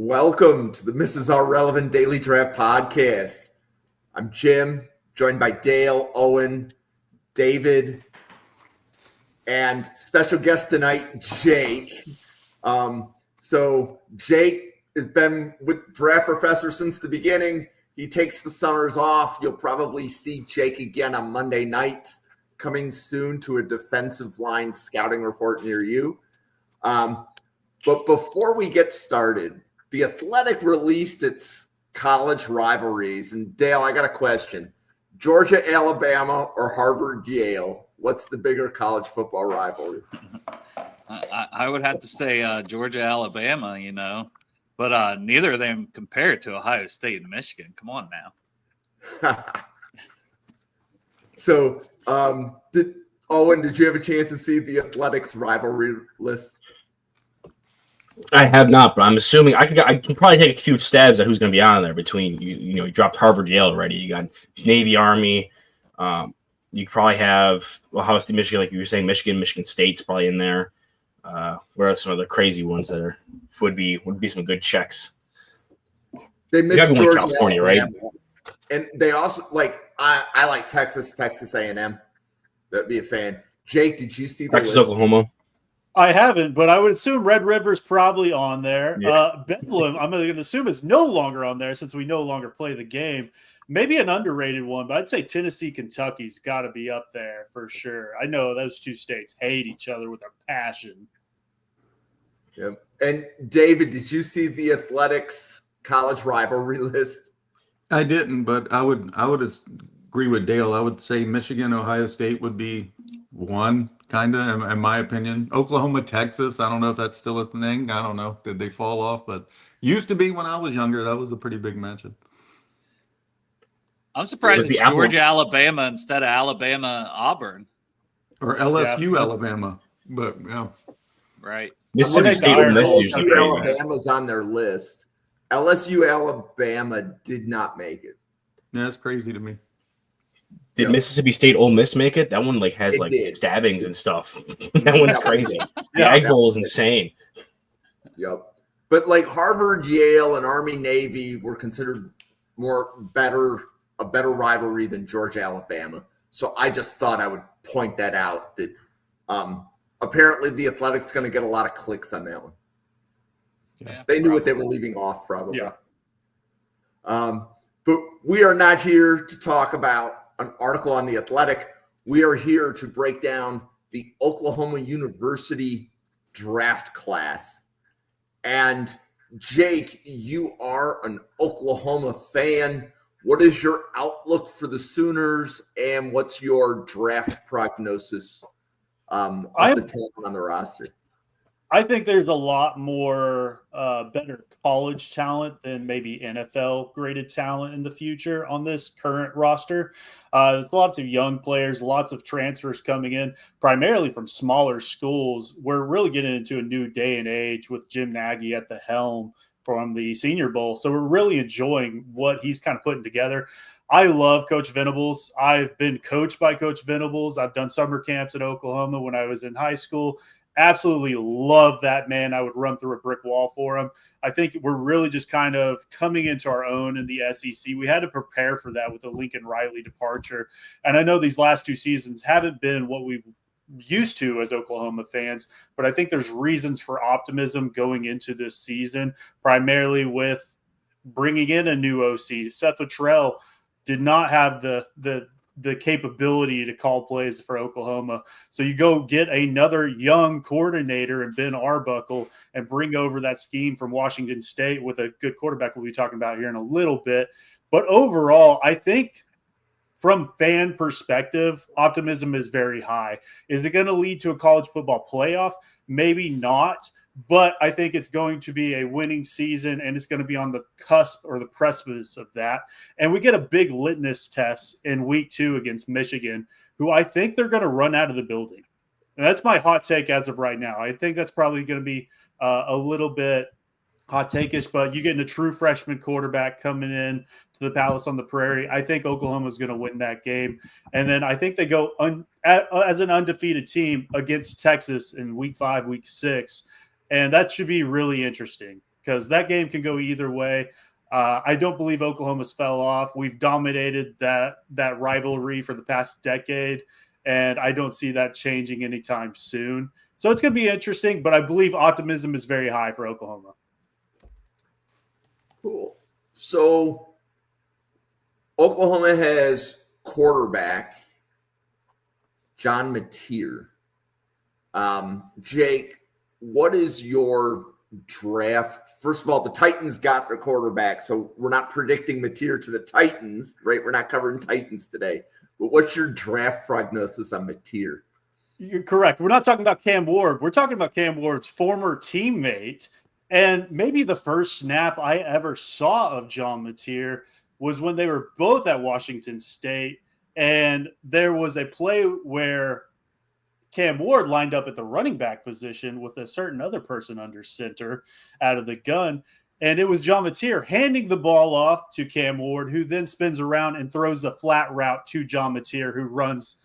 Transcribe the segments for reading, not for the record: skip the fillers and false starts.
Welcome to the Mrs. R Relevant Daily Draft Podcast. I'm Jim, joined by Dale, Owen, David, and special guest tonight, Jake. So Jake has been with Draft Professor since the beginning. He takes the summers off. You'll probably see Jake again on Monday nights, coming soon to a defensive line scouting report near you. But before we get started, The Athletic released its college rivalries. And Dale, I got a question. Georgia, Alabama, or Harvard, Yale? What's the bigger college football rivalry? I would have to say Georgia, Alabama, but neither of them compared to Ohio State and Michigan. Come on now. So, did you have a chance to see the Athletics rivalry list? I have not, but I'm assuming I can probably take a few stabs at who's going to be on there. Between you dropped Harvard, Yale already. You got Navy, Army. You probably have Ohio State, Michigan, like you were saying. Michigan State's probably in there. Where are some of the crazy ones that would be some good checks? They missed Georgia, California, right? And they also I like Texas A&M. That'd be a fan. Jake, did you see the Texas, list? Oklahoma? I haven't, but I would assume Red River's probably on there. Yeah. Bedlam, I'm going to assume is no longer on there since we no longer play the game. Maybe an underrated one, but I'd say Tennessee, Kentucky's got to be up there for sure. I know those two states hate each other with a passion. Yep. And David, did you see the Athletics college rivalry list? I didn't, but I would agree with Dale. I would say Michigan, Ohio State would be one, kind of, in my opinion. Oklahoma, Texas, I don't know if that's still a thing. I don't know. Did they fall off? But used to be when I was younger. That was a pretty big matchup. I'm surprised it's Georgia, Alabama instead of Alabama, Auburn. Or LSU, Alabama. But, yeah. Right. Mississippi State or LSU, Alabama's on their list. LSU, Alabama did not make it. Yeah, that's crazy to me. Did Mississippi State Ole Miss make it? That one has stabbings and stuff. That one's crazy. The Egg Bowl is insane. Yep. But Harvard, Yale, and Army, Navy were considered a better rivalry than Georgia, Alabama. So I just thought I would point that out that apparently the Athletics going to get a lot of clicks on that one. Yeah, they knew what they were leaving off probably. Yeah. But we are not here to talk about an article on The Athletic. We are here to break down the Oklahoma University draft class. And Jake, you are an Oklahoma fan. What is your outlook for the Sooners, and what's your draft prognosis of the talent on the roster? I think there's a lot more better college talent than maybe NFL graded talent in the future on this current roster. There's lots of young players, lots of transfers coming in, primarily from smaller schools. We're really getting into a new day and age with Jim Nagy at the helm from the Senior Bowl. So we're really enjoying what he's kind of putting together. I love Coach Venables. I've been coached by Coach Venables. I've done summer camps at Oklahoma when I was in high school. Absolutely love that man. I would run through a brick wall for him. I think we're really just kind of coming into our own in the SEC. We had to prepare for that with the Lincoln Riley departure. And I know these last two seasons haven't been what we've used to as Oklahoma fans, but I think there's reasons for optimism going into this season, primarily with bringing in a new OC. Seth Luttrell did not have the capability to call plays for Oklahoma. So you go get another young coordinator in Ben Arbuckle and bring over that scheme from Washington State with a good quarterback we'll be talking about here in a little bit. But overall, I think from fan perspective, optimism is very high. Is it going to lead to a college football playoff? Maybe not. But I think it's going to be a winning season, and it's going to be on the cusp or the precipice of that. And we get a big litmus test in week 2 against Michigan, who I think they're going to run out of the building. And that's my hot take as of right now. I think that's probably going to be a little bit hot take-ish, but you getting a true freshman quarterback coming in to the Palace on the Prairie. I think Oklahoma is going to win that game. And then I think they go as an undefeated team against Texas in week 5, week 6. And that should be really interesting. because that game can go either way. I don't believe Oklahoma's fell off. We've dominated that rivalry for the past decade, and I don't see that changing anytime soon. So it's going to be interesting, but I believe optimism is very high for Oklahoma. Cool. So Oklahoma has quarterback John Mateer. Jake, what is your draft? First of all, the Titans got their quarterback, so we're not predicting Mateer to the Titans, right? We're not covering Titans today. But what's your draft prognosis on Mateer? You're correct. We're not talking about Cam Ward. We're talking about Cam Ward's former teammate. And maybe the first snap I ever saw of John Mateer was when they were both at Washington State. And there was a play where Cam Ward lined up at the running back position with a certain other person under center out of the gun. And it was John Mateer handing the ball off to Cam Ward, who then spins around and throws a flat route to John Mateer, who runs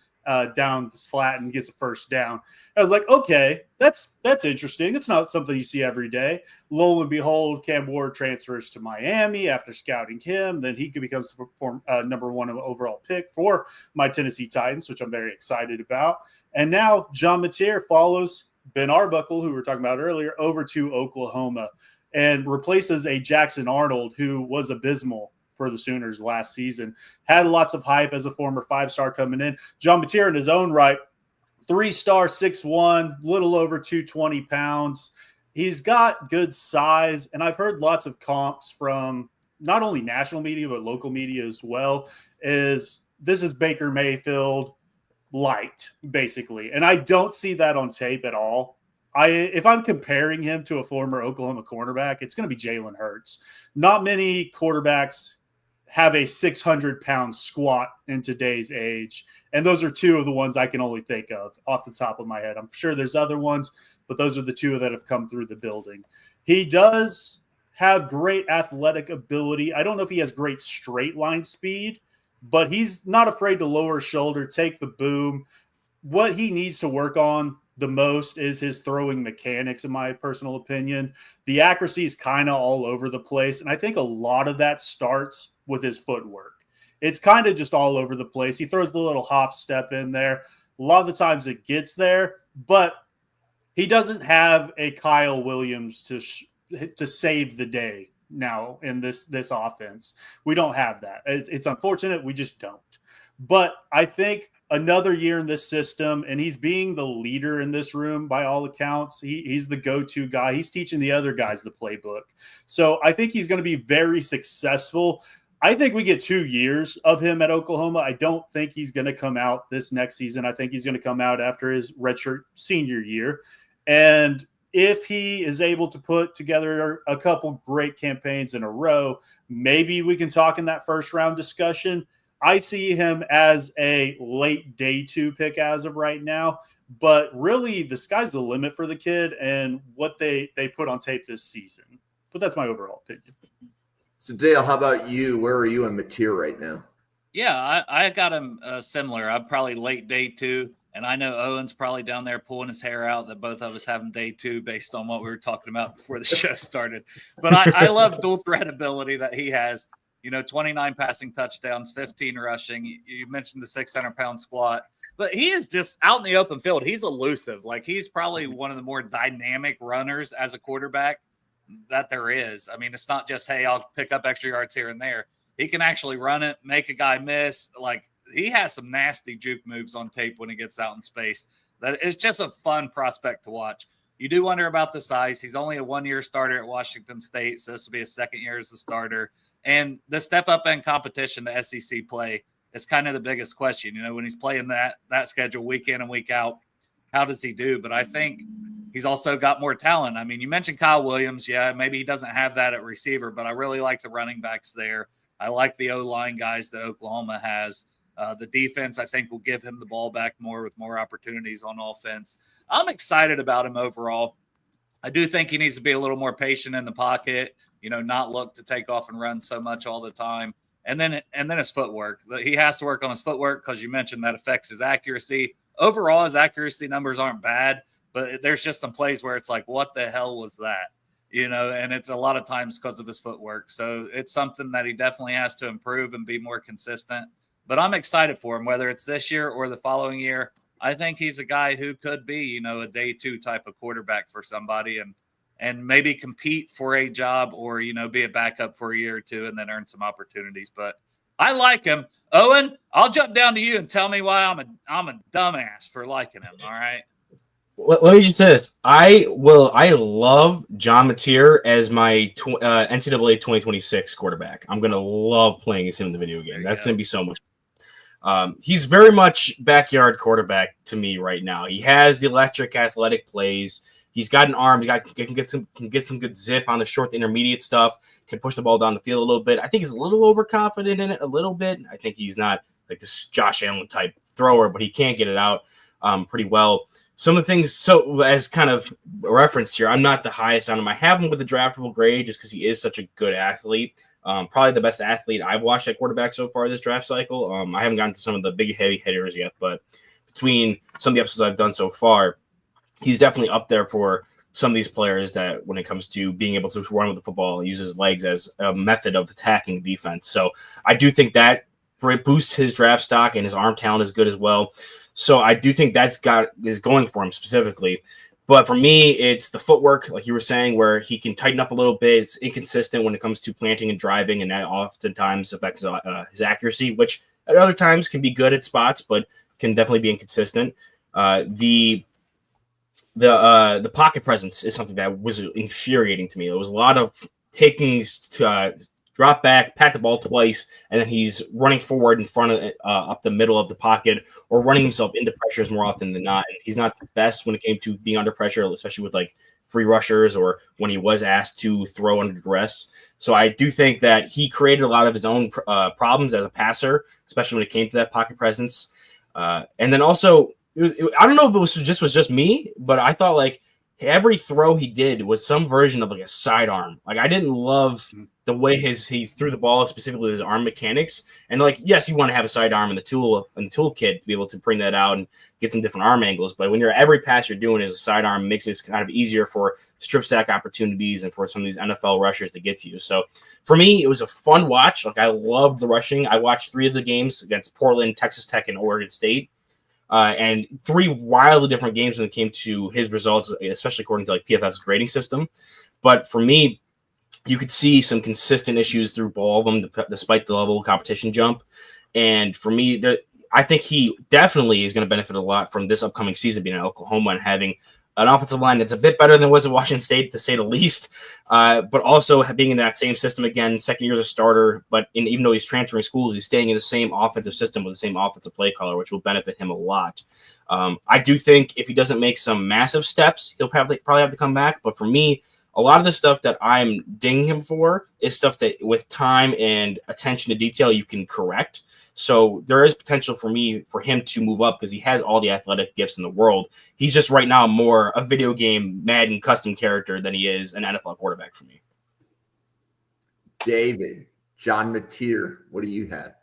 down this flat and gets a first down. I was like, okay, that's interesting. It's not something you see every day. Lo and behold, Cam Ward transfers to Miami after scouting him. Then he becomes number one overall pick for my Tennessee Titans, which I'm very excited about. And now John Mateer follows Ben Arbuckle, who we were talking about earlier, over to Oklahoma and replaces a Jackson Arnold who was abysmal for the Sooners last season. Had lots of hype as a former 5-star coming in. John Mateer in his own right, 3-star, 6'1", little over 220 pounds. He's got good size, and I've heard lots of comps from not only national media but local media as well. This is Baker Mayfield light, basically, and I don't see that on tape at all. If I'm comparing him to a former Oklahoma cornerback, it's going to be Jalen Hurts. Not many quarterbacks have a 600-pound squat in today's age. And those are two of the ones I can only think of off the top of my head. I'm sure there's other ones, but those are the two that have come through the building. He does have great athletic ability. I don't know if he has great straight line speed, but he's not afraid to lower shoulder, take the boom. What he needs to work on the most is his throwing mechanics, in my personal opinion. The accuracy is kind of all over the place, and I think a lot of that starts with his footwork. It's kind of just all over the place. He throws the little hop step in there. A lot of the times it gets there, but he doesn't have a Kyle Williams to save the day now in this offense. We don't have that. It's unfortunate. We just don't. But I think another year in this system, and he's being the leader in this room by all accounts. He's the go-to guy. He's teaching the other guys the playbook. So I think he's going to be very successful. I think we get 2 years of him at Oklahoma. I don't think he's going to come out this next season. I think he's going to come out after his redshirt senior year. And if he is able to put together a couple great campaigns in a row, maybe we can talk in that first round discussion. I see him as a late day 2 pick as of right now, but really the sky's the limit for the kid and what they put on tape this season. But that's my overall opinion. So Dale, how about you? Where are you in Mateer right now? Yeah, I got him similar. I'm probably late day 2, and I know Owen's probably down there pulling his hair out that both of us have him day 2 based on what we were talking about before the show started. But I love dual threat ability that he has. 29 passing touchdowns, 15 rushing. You mentioned the 600-pound squat, but he is just out in the open field. He's elusive. Like, he's probably one of the more dynamic runners as a quarterback that there is. I mean, it's not just, hey, I'll pick up extra yards here and there. He can actually run it, make a guy miss. Like, he has some nasty juke moves on tape when he gets out in space. That it's just a fun prospect to watch. You do wonder about the size. He's only a 1-year starter at Washington State, so this will be his second year as a starter. And the step up in competition to SEC play is kind of the biggest question. When he's playing that schedule week in and week out, how does he do? But I think he's also got more talent. I mean, you mentioned Kyle Williams. Yeah, maybe he doesn't have that at receiver, but I really like the running backs there. I like the O-line guys that Oklahoma has. The defense, I think, will give him the ball back more with more opportunities on offense. I'm excited about him overall. I do think he needs to be a little more patient in the pocket, not look to take off and run so much all the time. And then his footwork. He has to work on his footwork because you mentioned that affects his accuracy. Overall, his accuracy numbers aren't bad, but there's just some plays where it's like, what the hell was that? and it's a lot of times because of his footwork. So it's something that he definitely has to improve and be more consistent. But I'm excited for him, whether it's this year or the following year. I think he's a guy who could be, a day two type of quarterback for somebody and maybe compete for a job or, be a backup for a year or two and then earn some opportunities. But I like him. Owen, I'll jump down to you and tell me why I'm a dumbass for liking him. All right. Let me just say this. I love John Mateer as my NCAA 2026 quarterback. I'm going to love playing against him in the video game. That's going to be so much. He's very much backyard quarterback to me right now. He has the electric athletic plays. He's got an arm. He can get some good zip on the short, the intermediate stuff. Can push the ball down the field a little bit. I think he's a little overconfident in it a little bit. I think he's not like this Josh Allen type thrower, but he can get it out pretty well. Some of the things, so as kind of reference here, I'm not the highest on him. I have him with a draftable grade just because he is such a good athlete. Probably the best athlete I've watched at quarterback so far this draft cycle. I haven't gotten to some of the big heavy hitters yet, but between some of the episodes I've done so far, he's definitely up there for some of these players that when it comes to being able to run with the football, use his legs as a method of attacking defense. So I do think that boosts his draft stock, and his arm talent is good as well. So I do think is going for him specifically. But for me, it's the footwork, like you were saying, where he can tighten up a little bit. It's inconsistent when it comes to planting and driving, and that oftentimes affects his accuracy, which at other times can be good at spots, but can definitely be inconsistent. The pocket presence is something that was infuriating to me. There was a lot of taking drop back, pat the ball twice, and then he's running forward in front of up the middle of the pocket or running himself into pressures more often than not. And he's not the best when it came to being under pressure, especially with like free rushers or when he was asked to throw under duress. So I do think that he created a lot of his own problems as a passer, especially when it came to that pocket presence. And then also, I don't know if it was just me, but I thought like every throw he did was some version of like a sidearm. Like I didn't love the way he threw the ball, specifically his arm mechanics. And like, yes, you want to have a sidearm in the toolkit to be able to bring that out and get some different arm angles. But when every pass you're doing is a sidearm, makes it kind of easier for strip sack opportunities and for some of these NFL rushers to get to you. So for me, it was a fun watch. Like I loved the rushing. I watched 3 of the games against Portland, Texas Tech, and Oregon State. And 3 wildly different games when it came to his results, especially according to like PFF's grading system. But for me, you could see some consistent issues through all of them, despite the level of competition jump. And for me, I think he definitely is going to benefit a lot from this upcoming season being in Oklahoma and having an offensive line that's a bit better than it was at Washington State, to say the least, but also being in that same system again, second year as a starter. But even though he's transferring schools, he's staying in the same offensive system with the same offensive play caller, which will benefit him a lot. I do think if he doesn't make some massive steps, he'll probably have to come back. But for me, a lot of the stuff that I'm dinging him for is stuff that with time and attention to detail, you can correct. So there is potential for him to move up because he has all the athletic gifts in the world. He's just right now more a video game Madden custom character than he is an NFL quarterback for me. David, John Mateer, what do you have?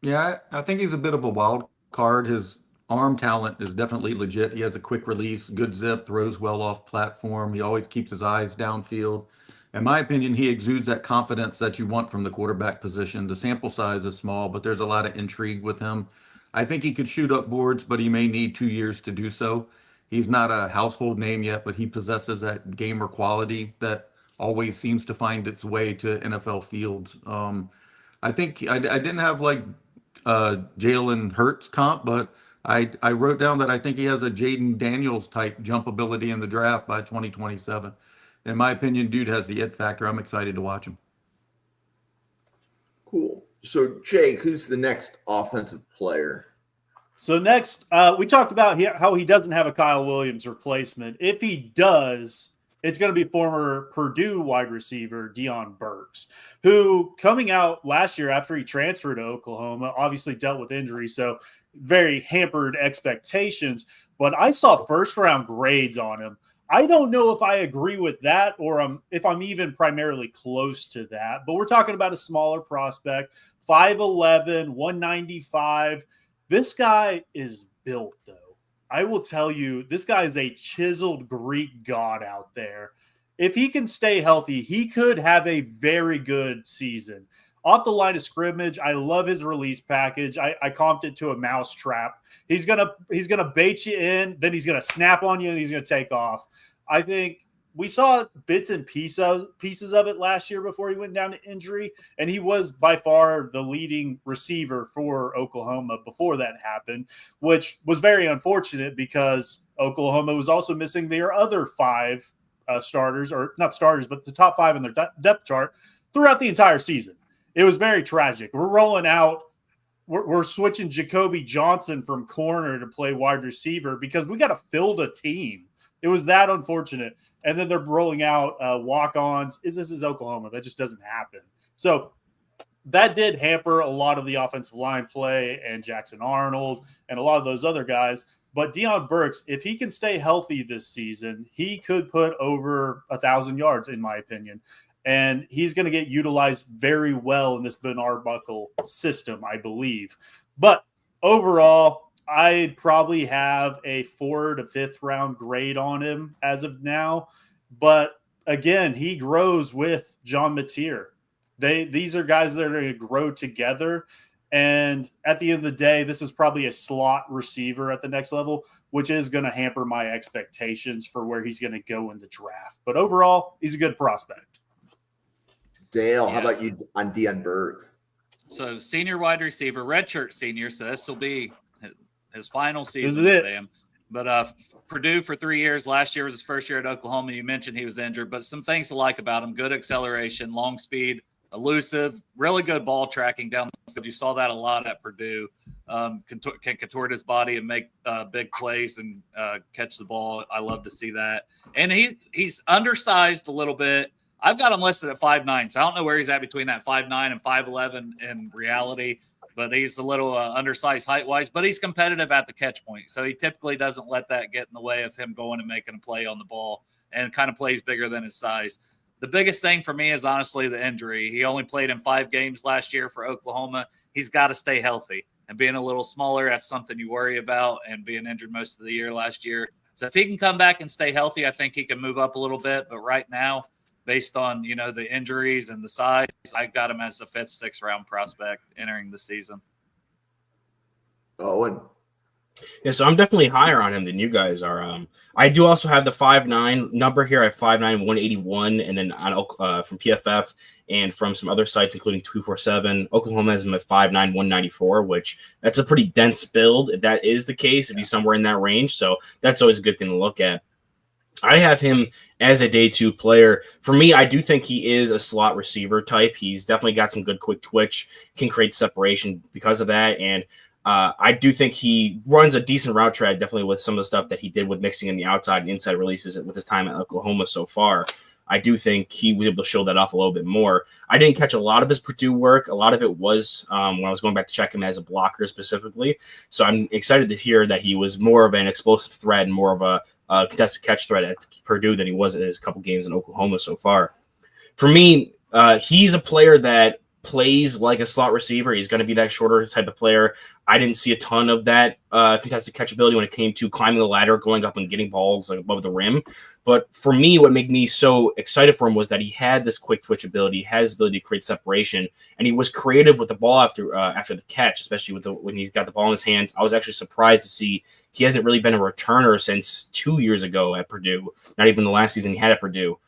Yeah, I think he's a bit of a wild card. His arm talent is definitely legit. He has a quick release, good zip, throws well off platform. He always keeps his eyes downfield. In my opinion, he exudes that confidence that you want from the quarterback position. The sample size is small, but there's a lot of intrigue with him. I think he could shoot up boards, but he may need 2 years to do so. He's not a household name yet, but he possesses that gamer quality that always seems to find its way to NFL fields. I think I didn't have like Jalen Hurts comp, but I wrote down that I think he has a Jaden Daniels type jump ability in the draft by 2027. In my opinion, dude has the it factor. I'm excited to watch him. Cool. So, Jake, who's the next offensive player? So next, we talked about how he doesn't have a Kyle Williams replacement. If he does, it's going to be former Purdue wide receiver Deion Burks, who coming out last year after he transferred to Oklahoma, obviously dealt with injury, so very hampered expectations. But I saw first-round grades on him. I don't know if I agree with that or if I'm even primarily close to that. But we're talking about a smaller prospect, 5'11", 195. This guy is built, though. I will tell you, this guy is a chiseled Greek god out there. if he can stay healthy, he could have a very good season. Off the line of scrimmage, I love his release package. I comped it to a mouse trap. He's gonna bait you in, then he's gonna snap on you, and he's gonna take off. I think we saw bits and pieces of it last year before he went down to injury, and he was by far the leading receiver for Oklahoma before that happened, which was very unfortunate because Oklahoma was also missing their other 5 starters, or not starters, but the top 5 in their depth chart throughout the entire season. It was very tragic. We're rolling out. We're switching Jacoby Johnson from corner to play wide receiver because we got to field a team. It was that unfortunate. And then they're rolling out walk-ons. This is Oklahoma. That just doesn't happen. So that did hamper a lot of the offensive line play and Jackson Arnold and a lot of those other guys. But Deion Burks, if he can stay healthy this season, he could put over 1,000 yards, in my opinion. And he's going to get utilized very well in this Ben Arbuckle system, I believe. But overall, I'd probably have a 4th to 5th round grade on him as of now. But again, he grows with John Mateer. These are guys that are going to grow together. And at the end of the day, this is probably a slot receiver at the next level, which is going to hamper my expectations for where he's going to go in the draft. But overall, he's a good prospect. Dale, how Yes. about you on Deion Burks? So senior wide receiver, redshirt senior. So this will be his final This season is with it. them. But Purdue for 3 years. Last year was his first year at Oklahoma. You mentioned he was injured, but some things to like about him: good acceleration, long speed, elusive, really good ball tracking down the field. You saw that a lot at Purdue. Can contort his body and make big plays and catch the ball. I love to see that. And he's undersized a little bit. I've got him listed at 5'9", so I don't know where he's at between that 5'9" and 5'11" in reality, but he's a little undersized height-wise, but he's competitive at the catch point, so he typically doesn't let that get in the way of him going and making a play on the ball and kind of plays bigger than his size. The biggest thing for me is honestly the injury. He only played in 5 games last year for Oklahoma. He's got to stay healthy, and being a little smaller, that's something you worry about, and being injured most of the year last year. So if he can come back and stay healthy, I think he can move up a little bit, but right now, based on, the injuries and the size, I got him as a 5th, 6th round prospect entering the season. Owen. Yeah, so I'm definitely higher on him than you guys are. I do also have the 5'9" number here at 5'9", 181, and then from PFF and from some other sites, including 247, Oklahoma has him at 5'9", 194, which that's a pretty dense build. If that is the case, if he's somewhere in that range, so that's always a good thing to look at. I have him as a day 2 player. For me, I do think he is a slot receiver type. He's definitely got some good quick twitch, can create separation because of that. And I do think he runs a decent route trend, definitely with some of the stuff that he did with mixing in the outside and inside releases with his time at Oklahoma so far. I do think he was able to show that off a little bit more. I didn't catch a lot of his Purdue work. A lot of it was when I was going back to check him as a blocker specifically. So I'm excited to hear that he was more of an explosive threat and more of a contested catch threat at Purdue than he was at his couple games in Oklahoma so far. For me, he's a player that plays like a slot receiver. He's going to be that shorter type of player. I didn't see a ton of that contested catch ability when it came to climbing the ladder, going up and getting balls like above the rim. But for me, what made me so excited for him was that he had this quick twitch ability, he had his ability to create separation, and he was creative with the ball after the catch, especially when he's got the ball in his hands. I was actually surprised to see he hasn't really been a returner since 2 years ago at Purdue, not even the last season he had at Purdue.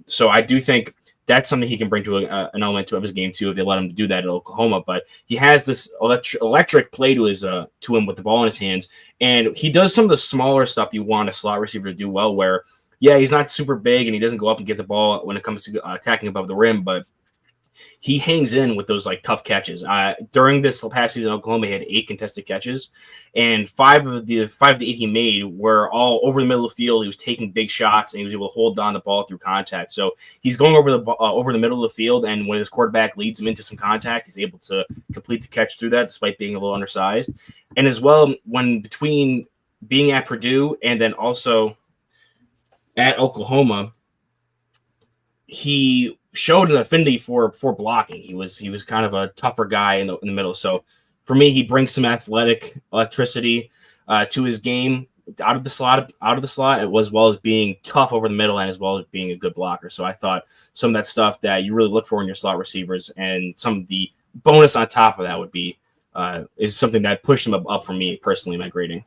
So I do think that's something he can bring to an element to his game too if they let him do that at Oklahoma. But he has this electric play to him with the ball in his hands, and he does some of the smaller stuff you want a slot receiver to do well. Where he's not super big and he doesn't go up and get the ball when it comes to attacking above the rim, but he hangs in with those like tough catches. During this past season, Oklahoma he had 8 contested catches, and 5 of the 8 he made were all over the middle of the field. He was taking big shots and he was able to hold down the ball through contact. So he's going over the middle of the field, and when his quarterback leads him into some contact, he's able to complete the catch through that despite being a little undersized. And as well, when between being at Purdue and then also at Oklahoma, he showed an affinity for blocking. He was kind of a tougher guy in the middle. So for me, he brings some athletic electricity to his game. out of the slot, as well as being tough over the middle and as well as being a good blocker. So I thought some of that stuff that you really look for in your slot receivers and some of the bonus on top of that would be is something that pushed him up for me personally in my grading.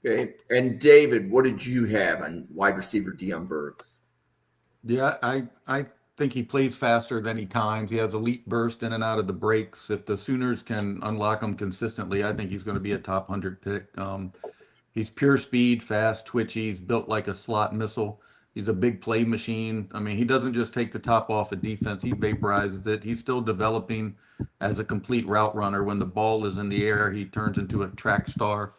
Okay. And David, what did you have on wide receiver Deion Burks? Yeah, I think he plays faster than he times. He has elite burst in and out of the breaks. If the Sooners can unlock him consistently, I think he's going to be a top 100 pick. He's pure speed, fast, twitchy. He's built like a slot missile. He's a big play machine. I mean, he doesn't just take the top off of defense. He vaporizes it. He's still developing as a complete route runner. When the ball is in the air, he turns into a track star.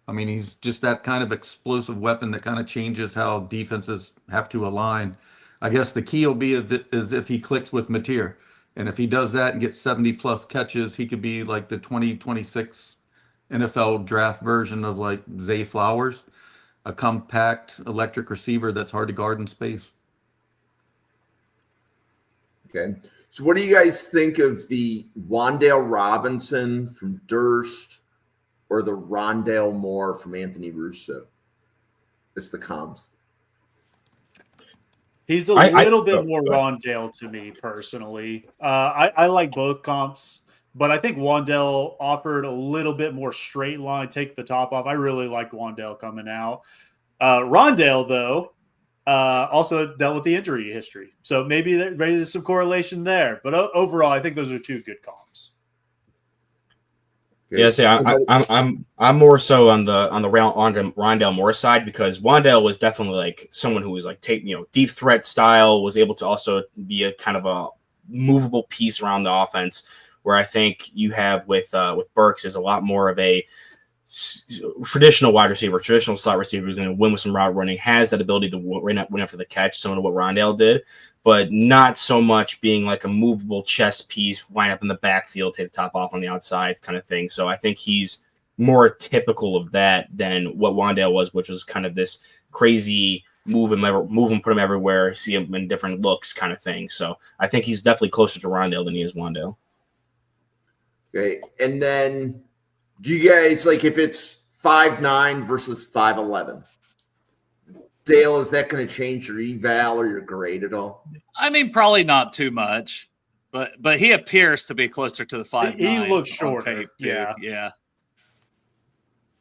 I mean, he's just that kind of explosive weapon that kind of changes how defenses have to align. I guess the key will be is if he clicks with Mateer. And if he does that and gets 70-plus catches, he could be like the 2026 NFL draft version of like Zay Flowers, a compact electric receiver that's hard to guard in space. Okay. So what do you guys think of the Wan'Dale Robinson from Durst or the Rondale Moore from Anthony Russo? It's the comms. He's a little bit more Rondale to me personally. I like both comps, but I think Wan'Dale offered a little bit more straight line, take the top off. I really like Wan'Dale coming out. Rondale, though, also dealt with the injury history. So maybe there's some correlation there. But overall, I think those are two good comps. Yeah, see, I'm more so on the Rondale Moore side because Wan'Dale was definitely like someone who was like deep threat style, was able to also be a kind of a movable piece around the offense. Where I think you have with Burks is a lot more of a traditional wide receiver, traditional slot receiver who's going to win with some route running, has that ability to win after the catch, similar to what Rondale did, but not so much being like a movable chess piece, line up in the backfield, take the top off on the outside kind of thing. So I think he's more typical of that than what Wan'Dale was, which was kind of this crazy move him, put him everywhere, see him in different looks kind of thing. So I think he's definitely closer to Rondale than he is Wan'Dale. Okay. And then do you guys like if it's 5'9" versus 5'11"? Dale, is that going to change your eval or your grade at all? I mean, probably not too much, but he appears to be closer to the 5'9". He looks shorter. Yeah.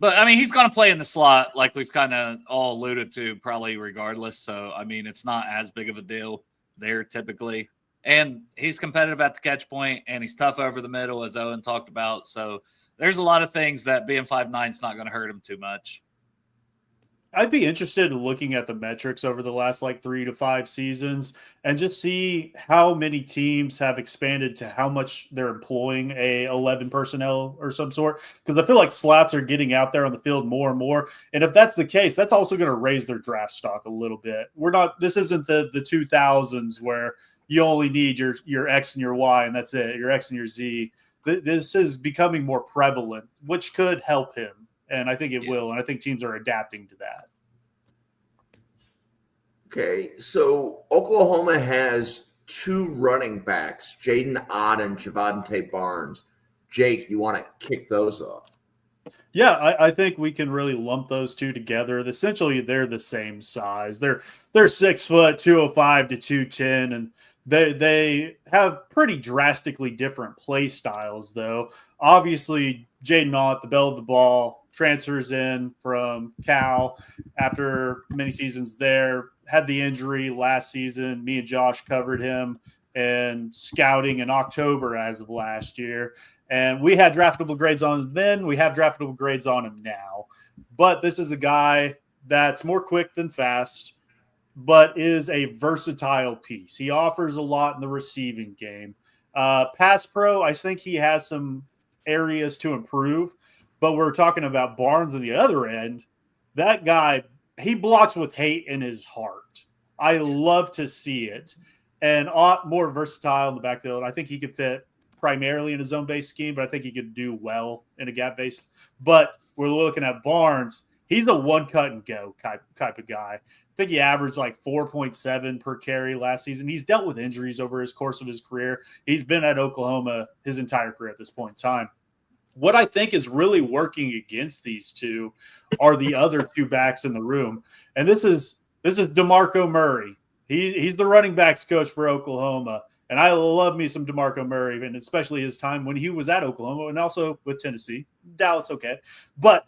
But I mean, he's going to play in the slot, like we've kind of all alluded to, probably regardless. So I mean, it's not as big of a deal there typically. And he's competitive at the catch point, and he's tough over the middle, as Owen talked about. So there's a lot of things that being 5'9" is not going to hurt him too much. I'd be interested in looking at the metrics over the last 3 to 5 seasons and just see how many teams have expanded to how much they're employing a 11 personnel or some sort. Because I feel like slots are getting out there on the field more and more. And if that's the case, that's also going to raise their draft stock a little bit. This isn't the 2000s where you only need your X and your Y and that's it, your X and your Z. This is becoming more prevalent, which could help him. And I think it will. And I think teams are adapting to that. Okay. So Oklahoma has 2 running backs, Jaden Ott and Javonte Barnes. Jake, you want to kick those off? Yeah, I think we can really lump those two together. Essentially, they're the same size. They're 6 foot, 205 to 210, and they have pretty drastically different play styles, though. Obviously, Jaden Ott, the belle of the ball, transfers in from Cal after many seasons there, had the injury last season. Me and Josh covered him and scouting in October as of last year. And we had draftable grades on him then. We have draftable grades on him now. But this is a guy that's more quick than fast, but is a versatile piece. He offers a lot in the receiving game. Pass pro, I think he has some areas to improve. But we're talking about Barnes on the other end. That guy, he blocks with hate in his heart. I love to see it. And Ott, more versatile in the backfield. I think he could fit primarily in a zone-based scheme, but I think he could do well in a gap-based. But we're looking at Barnes. He's a one-cut-and-go type of guy. I think he averaged 4.7 per carry last season. He's dealt with injuries over his course of his career. He's been at Oklahoma his entire career at this point in time. What I think is really working against these two are the other two backs in the room. And this is DeMarco Murray. He's the running backs coach for Oklahoma. And I love me some DeMarco Murray, and especially his time when he was at Oklahoma and also with Tennessee. Dallas, okay. But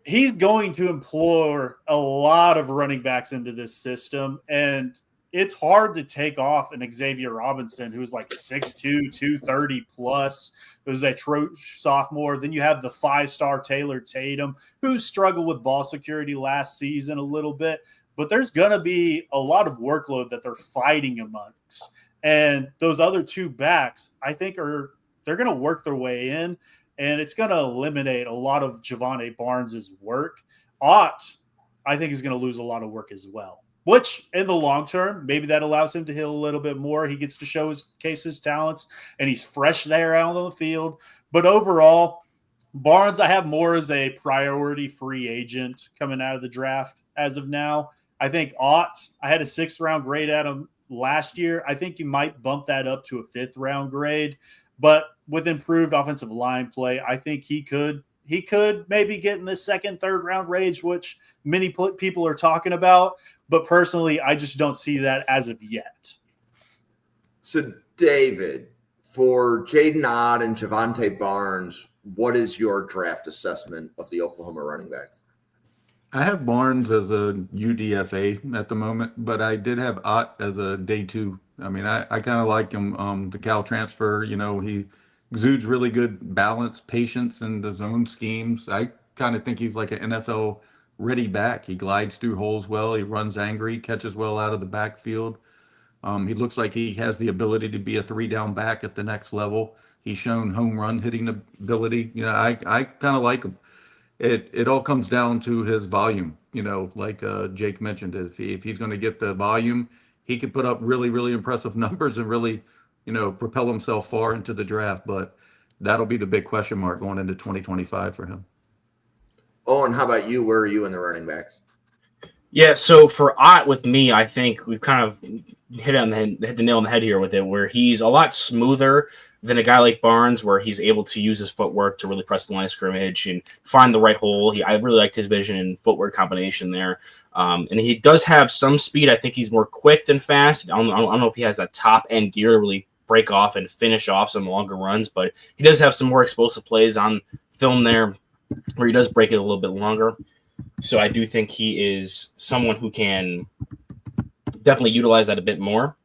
he's going to employ a lot of running backs into this system. And it's hard to take off an Xavier Robinson, who's like 6'2", 230 plus, who's a true sophomore. Then you have the 5-star Taylor Tatum, who struggled with ball security last season a little bit. But there's going to be a lot of workload that they're fighting amongst. And those other two backs, I think, they're going to work their way in, and it's going to eliminate a lot of Javante Barnes' work. Ott, I think, is going to lose a lot of work as well, which in the long term, maybe that allows him to hit a little bit more. He gets to show his talents, and he's fresh there out on the field. But overall, Barnes, I have more as a priority free agent coming out of the draft as of now. I think Ott, I had a 6th-round grade at him last year. I think you might bump that up to a 5th-round grade, but with improved offensive line play, I think he could maybe get in the 2nd, 3rd-round range, which many people are talking about. But personally, I just don't see that as of yet. So, David, for Jaden Ott and Javante Barnes, what is your draft assessment of the Oklahoma running backs? I have Barnes as a UDFA at the moment, but I did have Ott as a day 2. I mean, I kind of like him. The Cal transfer, he exudes really good balance, patience in the zone schemes. I kind of think he's like an NFL ready back. He glides through holes well. He runs angry, catches well out of the backfield. He looks like he has the ability to be a 3-down back at the next level. He's shown home run hitting ability. I kind of like him. It all comes down to his volume, like Jake mentioned. If he's going to get the volume, he could put up really, really impressive numbers and really, propel himself far into the draft. But that'll be the big question mark going into 2025 for him. Owen, how about you? Where are you in the running backs? Yeah, so for Ott with me, I think we've kind of hit the nail on the head here with it, where he's a lot smoother than a guy like Barnes, where he's able to use his footwork to really press the line of scrimmage and find the right hole. I really liked his vision and footwork combination there. And he does have some speed. I think he's more quick than fast. I don't know if he has that top end gear to really break off and finish off some longer runs, but he does have some more explosive plays on film there where he does break it a little bit longer. So I do think he is someone who can definitely utilize that a bit more.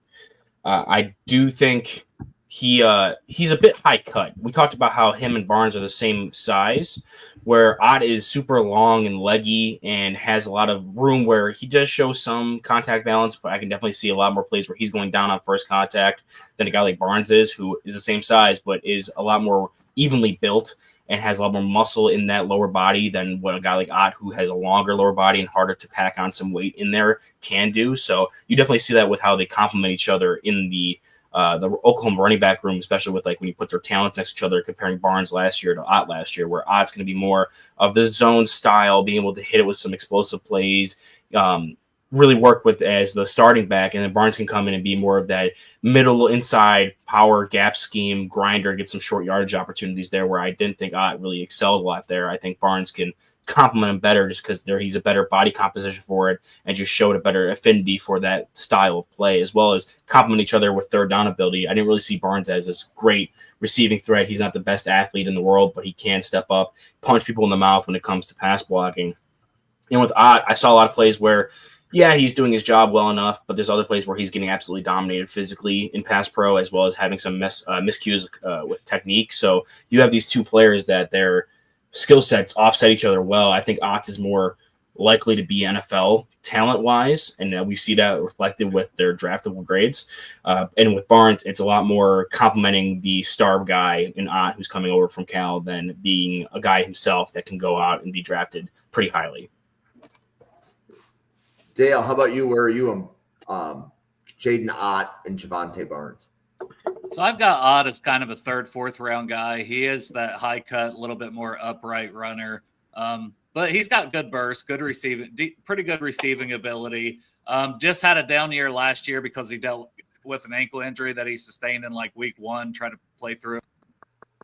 I do think he's a bit high cut. We talked about how him and Barnes are the same size, where Ott is super long and leggy and has a lot of room where he does show some contact balance, but I can definitely see a lot more plays where he's going down on first contact than a guy like Barnes is, who is the same size, but is a lot more evenly built and has a lot more muscle in that lower body than what a guy like Ott, who has a longer lower body and harder to pack on some weight in there, can do. So you definitely see that with how they complement each other in the Oklahoma running back room, especially with like when you put their talents next to each other, comparing Barnes last year to Ott last year, where Ott's going to be more of the zone style, being able to hit it with some explosive plays, really work with as the starting back, and then Barnes can come in and be more of that middle inside power gap scheme grinder, get some short yardage opportunities there, where I didn't think Ott really excelled a lot there. I think Barnes can complement him better just because he's a better body composition for it and just showed a better affinity for that style of play, as well as complement each other with third down ability. I didn't really see Barnes as this great receiving threat. He's not the best athlete in the world, but he can step up, punch people in the mouth when it comes to pass blocking. And with Ott, I saw a lot of plays where, yeah, he's doing his job well enough, but there's other plays where he's getting absolutely dominated physically in pass pro, as well as having some miscues with technique. So you have these two players that their skill sets offset each other well. I think Ott is more likely to be NFL talent-wise, and we see that reflected with their draftable grades. And with Barnes, it's a lot more complementing the star guy in Ott who's coming over from Cal than being a guy himself that can go out and be drafted pretty highly. Dale, how about you? Where are you on Jaden Ott and Javante Barnes? So I've got Ott as kind of a 3rd, 4th round guy. He is that high cut, a little bit more upright runner. But he's got good burst, good receiving, pretty good receiving ability. Just had a down year last year because he dealt with an ankle injury that he sustained in like week 1, trying to play through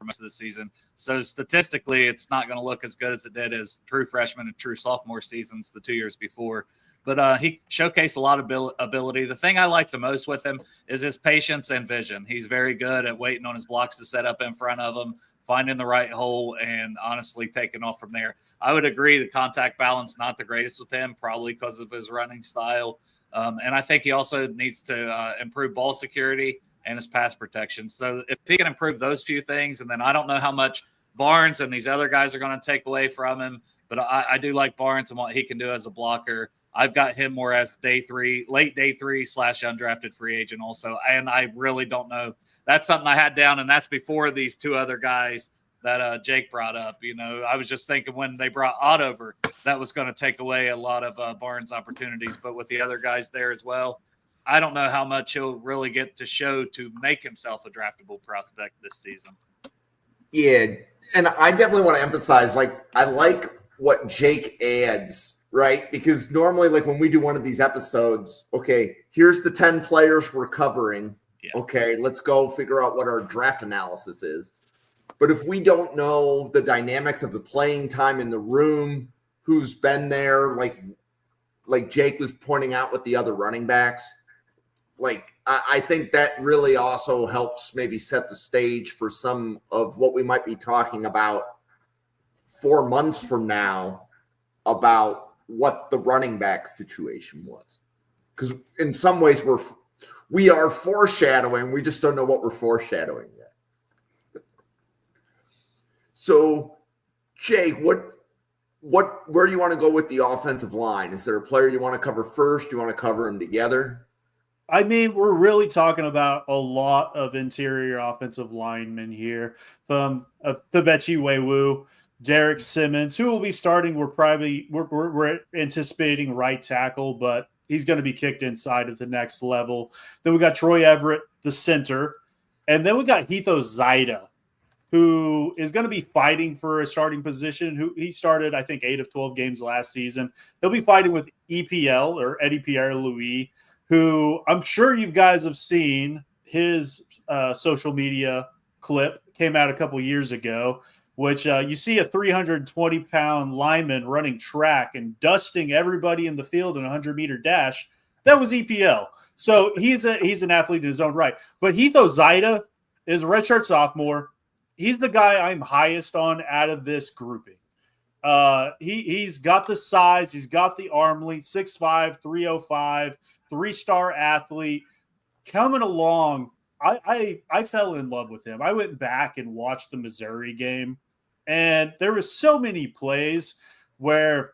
for most of the season. So statistically, it's not going to look as good as it did as true freshman and true sophomore seasons the 2 years before. But he showcased a lot of ability. The thing I like the most with him is his patience and vision. He's very good at waiting on his blocks to set up in front of him, finding the right hole, and honestly taking off from there. I would agree the contact balance not the greatest with him, probably because of his running style. And I think he also needs to improve ball security and his pass protection. So if he can improve those few things, and then I don't know how much Barnes and these other guys are going to take away from him, but I do like Barnes and what he can do as a blocker. I've got him more as late day three / undrafted free agent also. And I really don't know. That's something I had down, and that's before these two other guys that Jake brought up. I was just thinking when they brought Ott over, that was going to take away a lot of Barnes' opportunities. But with the other guys there as well, I don't know how much he'll really get to show to make himself a draftable prospect this season. Yeah, and I definitely want to emphasize, I like what Jake adds, right? Because normally, when we do one of these episodes, okay, here's the 10 players we're covering. Yeah. Okay, let's go figure out what our draft analysis is. But if we don't know the dynamics of the playing time in the room, who's been there, like Jake was pointing out with the other running backs, I think that really also helps maybe set the stage for some of what we might be talking about 4 months from now about what the running back situation was. Because in some ways we are foreshadowing. We just don't know what we're foreshadowing yet. So, Jake, where do you want to go with the offensive line? Is there a player you want to cover first? Do you want to cover them together? I mean, we're really talking about a lot of interior offensive linemen here. From Febechi Wewu, Derek Simmons, who will be starting. We're anticipating right tackle, but he's going to be kicked inside at the next level. Then we got Troy Everett, the center, and then we got Heath Ozaida, who is going to be fighting for a starting position. Who he started, I think, 8 of 12 games last season. He'll be fighting with EPL or Eddie Pierre-Louis, who I'm sure you guys have seen his social media clip, came out a couple years ago, which you see a 320-pound lineman running track and dusting everybody in the field in a 100-meter dash. That was EPL. So he's an athlete in his own right. But Heath Ozaida is a redshirt sophomore. He's the guy I'm highest on out of this grouping. He's got the size. He's got the arm length, 6'5", 305, 3-star athlete coming along. I fell in love with him. I went back and watched the Missouri game, and there were so many plays where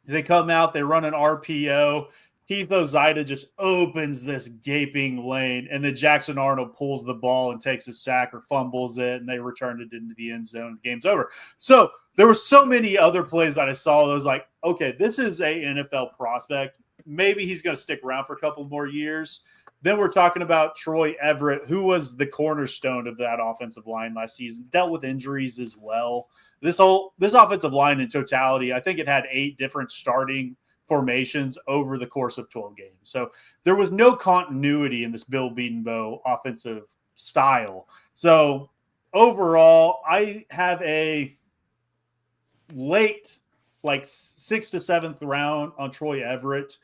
they come out, they run an RPO. Heath Ozaida just opens this gaping lane, and then Jackson Arnold pulls the ball and takes a sack or fumbles it, and they return it into the end zone. The game's over. So there were so many other plays that I saw that was like, okay, this is a NFL prospect. Maybe he's going to stick around for a couple more years. Then we're talking about Troy Everett, who was the cornerstone of that offensive line last season, dealt with injuries as well. This offensive line in totality, I think it had 8 different starting formations over the course of 12 games. So there was no continuity in this Bill Bedenbaugh offensive style. So overall, I have a late, 6th to 7th round on Troy Everett.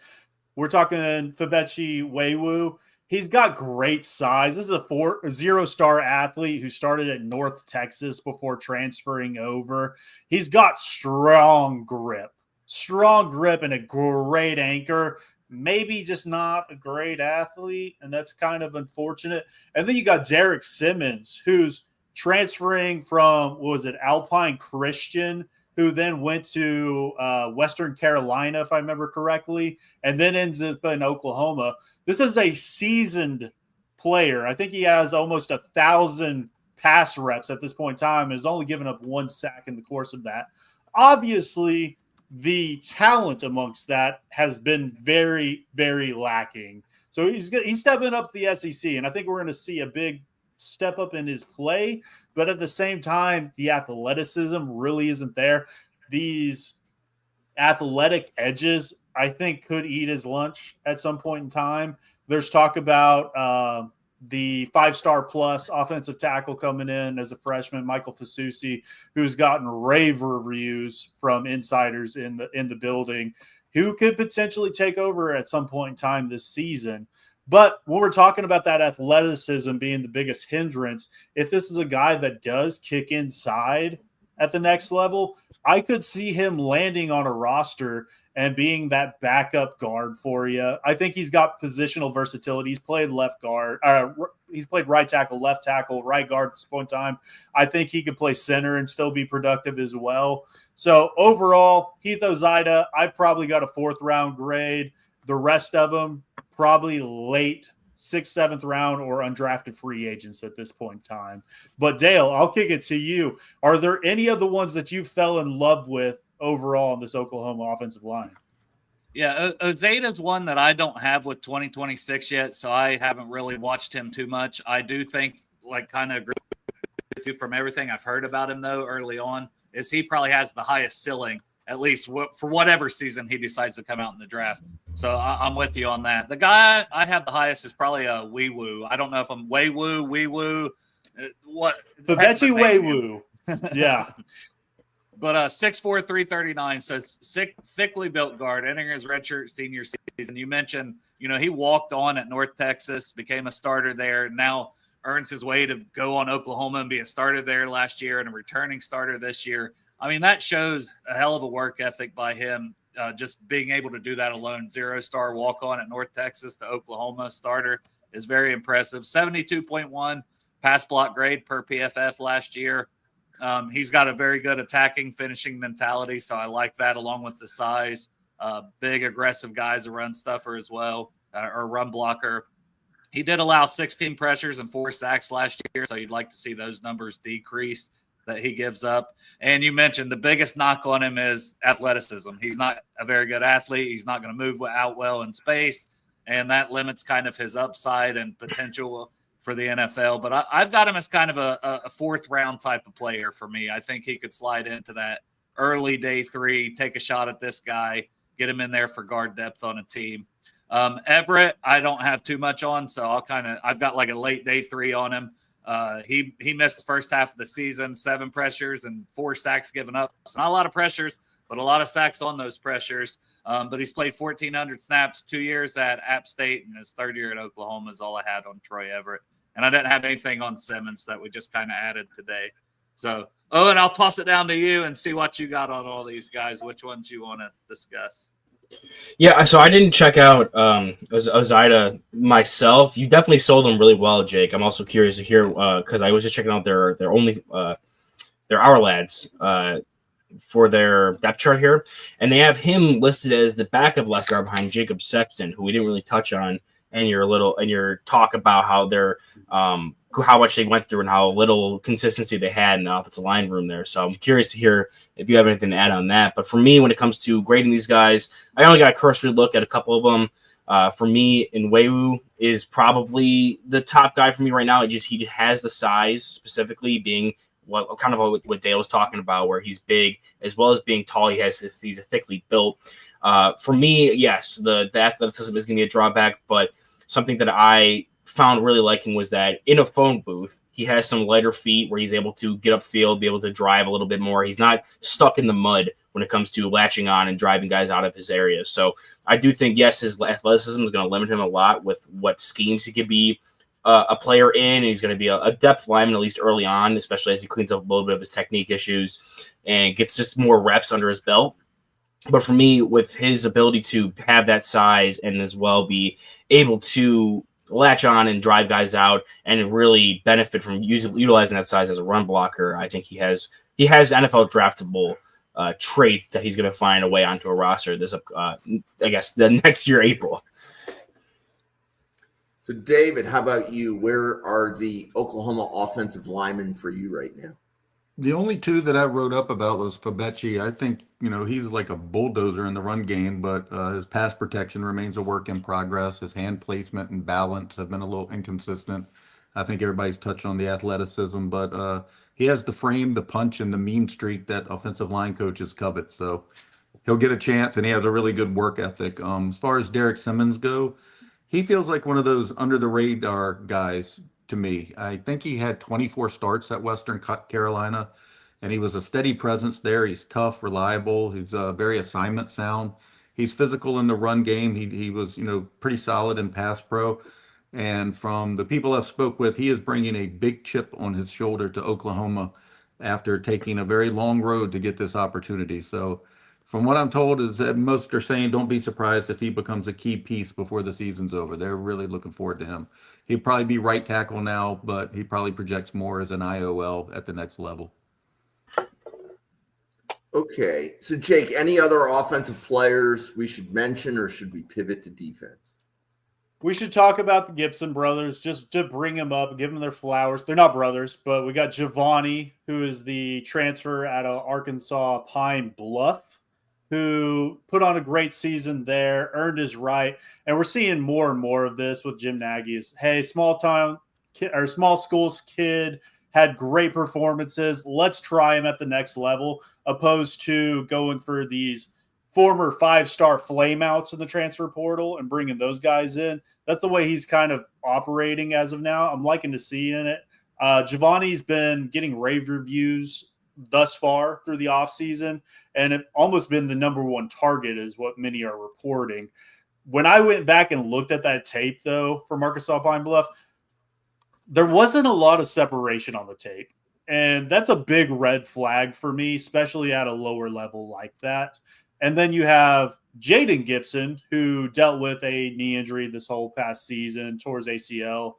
We're talking Febechi Wewu. He's got great size. This is a 0-star athlete who started at North Texas before transferring over. He's got strong grip and a great anchor. Maybe just not a great athlete, and that's kind of unfortunate. And then you got Derek Simmons, who's transferring from, Alpine Christian, who then went to Western Carolina, if I remember correctly, and then ends up in Oklahoma. This is a seasoned player. I think he has almost 1,000 pass reps at this point in time and has only given up 1 sack in the course of that. Obviously, the talent amongst that has been very, very lacking. So he's stepping up the SEC, and I think we're going to see a big step up in his play, but at the same time, the athleticism really isn't there. These athletic edges, I think, could eat his lunch at some point in time. There's talk about the 5-star plus offensive tackle coming in as a freshman, Michael Fasusi, who's gotten rave reviews from insiders in the building, who could potentially take over at some point in time this season. But when we're talking about that athleticism being the biggest hindrance, if this is a guy that does kick inside at the next level, I could see him landing on a roster and being that backup guard for you. I think he's got positional versatility. He's played left guard. He's played right tackle, left tackle, right guard at this point in time. I think he could play center and still be productive as well. So overall, Heath Ozaida, I've probably got a 4th-round grade. The rest of them, probably late 6th, 7th round or undrafted free agents at this point in time. But Dale, I'll kick it to you. Are there any of the ones that you fell in love with overall in this Oklahoma offensive line? Yeah, Ozaida's one that I don't have with 2026 yet, so I haven't really watched him too much. I do think, like, kind of agree with you from everything I've heard about him, though, early on, is he probably has the highest ceiling, at least for whatever season he decides to come out in the draft. So I'm with you on that. The guy I have the highest is probably a Wee Woo. I don't know if I'm Wee Woo. What? Fabechi Wewu. Yeah. But 6'4", 339, so thickly built guard, entering his redshirt senior season. You mentioned, he walked on at North Texas, became a starter there, now earns his way to go on Oklahoma and be a starter there last year and a returning starter this year. I mean, that shows a hell of a work ethic by him, just being able to do that alone. 0-star walk-on at North Texas to Oklahoma starter is very impressive. 72.1 pass block grade per PFF last year. He's got a very good attacking, finishing mentality, so I like that along with the size. Big, aggressive guy's a run stuffer as well, or run blocker. He did allow 16 pressures and 4 sacks last year, so you'd like to see those numbers decrease that he gives up. And you mentioned the biggest knock on him is athleticism. He's not a very good athlete. He's not going to move out well in space, and that limits kind of his upside and potential for the NFL. But I've got him as kind of a 4th-round type of player for me. I think he could slide into that early day 3, take a shot at this guy, get him in there for guard depth on a team. Everett, I don't have too much on, so I've got like a late day 3 on him. He missed the first half of the season, 7 pressures and 4 sacks given up. So not a lot of pressures, but a lot of sacks on those pressures. But he's played 1,400 snaps, 2 years at App State, and his 3rd year at Oklahoma is all I had on Troy Everett. And I didn't have anything on Simmons that we just kind of added today. So, and I'll toss it down to you and see what you got on all these guys. Which ones you want to discuss? Yeah, so I didn't check out Ozaida myself. You definitely sold them really well, Jake. I'm also curious to hear because I was just checking out their Our Lads for their depth chart here, and they have him listed as the backup left guard behind Jacob Sexton, who we didn't really touch on. And your talk about how they're how much they went through and how little consistency they had in the offensive line room there. So I'm curious to hear if you have anything to add on that. But for me, when it comes to grading these guys, I only got a cursory look at a couple of them. For me, Nwewu is probably the top guy for me right now. He just has the size, specifically being what Dale was talking about, where he's big as well as being tall. He's a thickly built. For me, yes, the athleticism is going to be a drawback, but something that I found really liking was that in a phone booth, he has some lighter feet where he's able to get upfield, be able to drive a little bit more. He's not stuck in the mud when it comes to latching on and driving guys out of his area. So I do think, yes, his athleticism is going to limit him a lot with what schemes he can be a player in. And he's going to be a depth lineman, at least early on, especially as he cleans up a little bit of his technique issues and gets just more reps under his belt. But for me, with his ability to have that size and as well be able to latch on and drive guys out and really benefit from utilizing that size as a run blocker, I think he has NFL draftable traits that he's going to find a way onto a roster this I guess the next year, April. So, David, how about you? Where are the Oklahoma offensive linemen for you right now? The only 2 that I wrote up about was Fabechi. I think, he's like a bulldozer in the run game, but his pass protection remains a work in progress. His hand placement and balance have been a little inconsistent. I think everybody's touched on the athleticism, but he has the frame, the punch, and the mean streak that offensive line coaches covet. So he'll get a chance, and he has a really good work ethic. As far as Derek Simmons go, He feels like one of those under the radar guys to me. I think he had 24 starts at Western Carolina, and he was a steady presence there. He's tough, reliable. He's very assignment sound. He's physical in the run game. He was, pretty solid in pass pro. And from the people I've spoke with, he is bringing a big chip on his shoulder to Oklahoma after taking a very long road to get this opportunity. So from what I'm told is that most are saying don't be surprised if he becomes a key piece before the season's over. They're really looking forward to him. He'd probably be right tackle now, but he probably projects more as an IOL at the next level. Okay. So, Jake, any other offensive players we should mention, or should we pivot to defense? We should talk about the Gibson brothers, just to bring them up, give them their flowers. They're not brothers, but we got Giovanni, who is the transfer out of Arkansas Pine Bluff, who put on a great season there, earned his right. And we're seeing more and more of this with Jim Nagy is, hey, small schools kid had great performances. Let's try him at the next level, opposed to going for these former 5-star flameouts in the transfer portal and bringing those guys in. That's the way he's kind of operating as of now. I'm liking to see in it. Giovanni's been getting rave reviews thus far through the offseason, and it almost been the number one target is what many are reporting. When I went back and looked at that tape, though, for Arkansas Pine Bluff, there wasn't a lot of separation on the tape. And that's a big red flag for me, especially at a lower level like that. And then you have Jaden Gibson, who dealt with a knee injury this whole past season, tore his ACL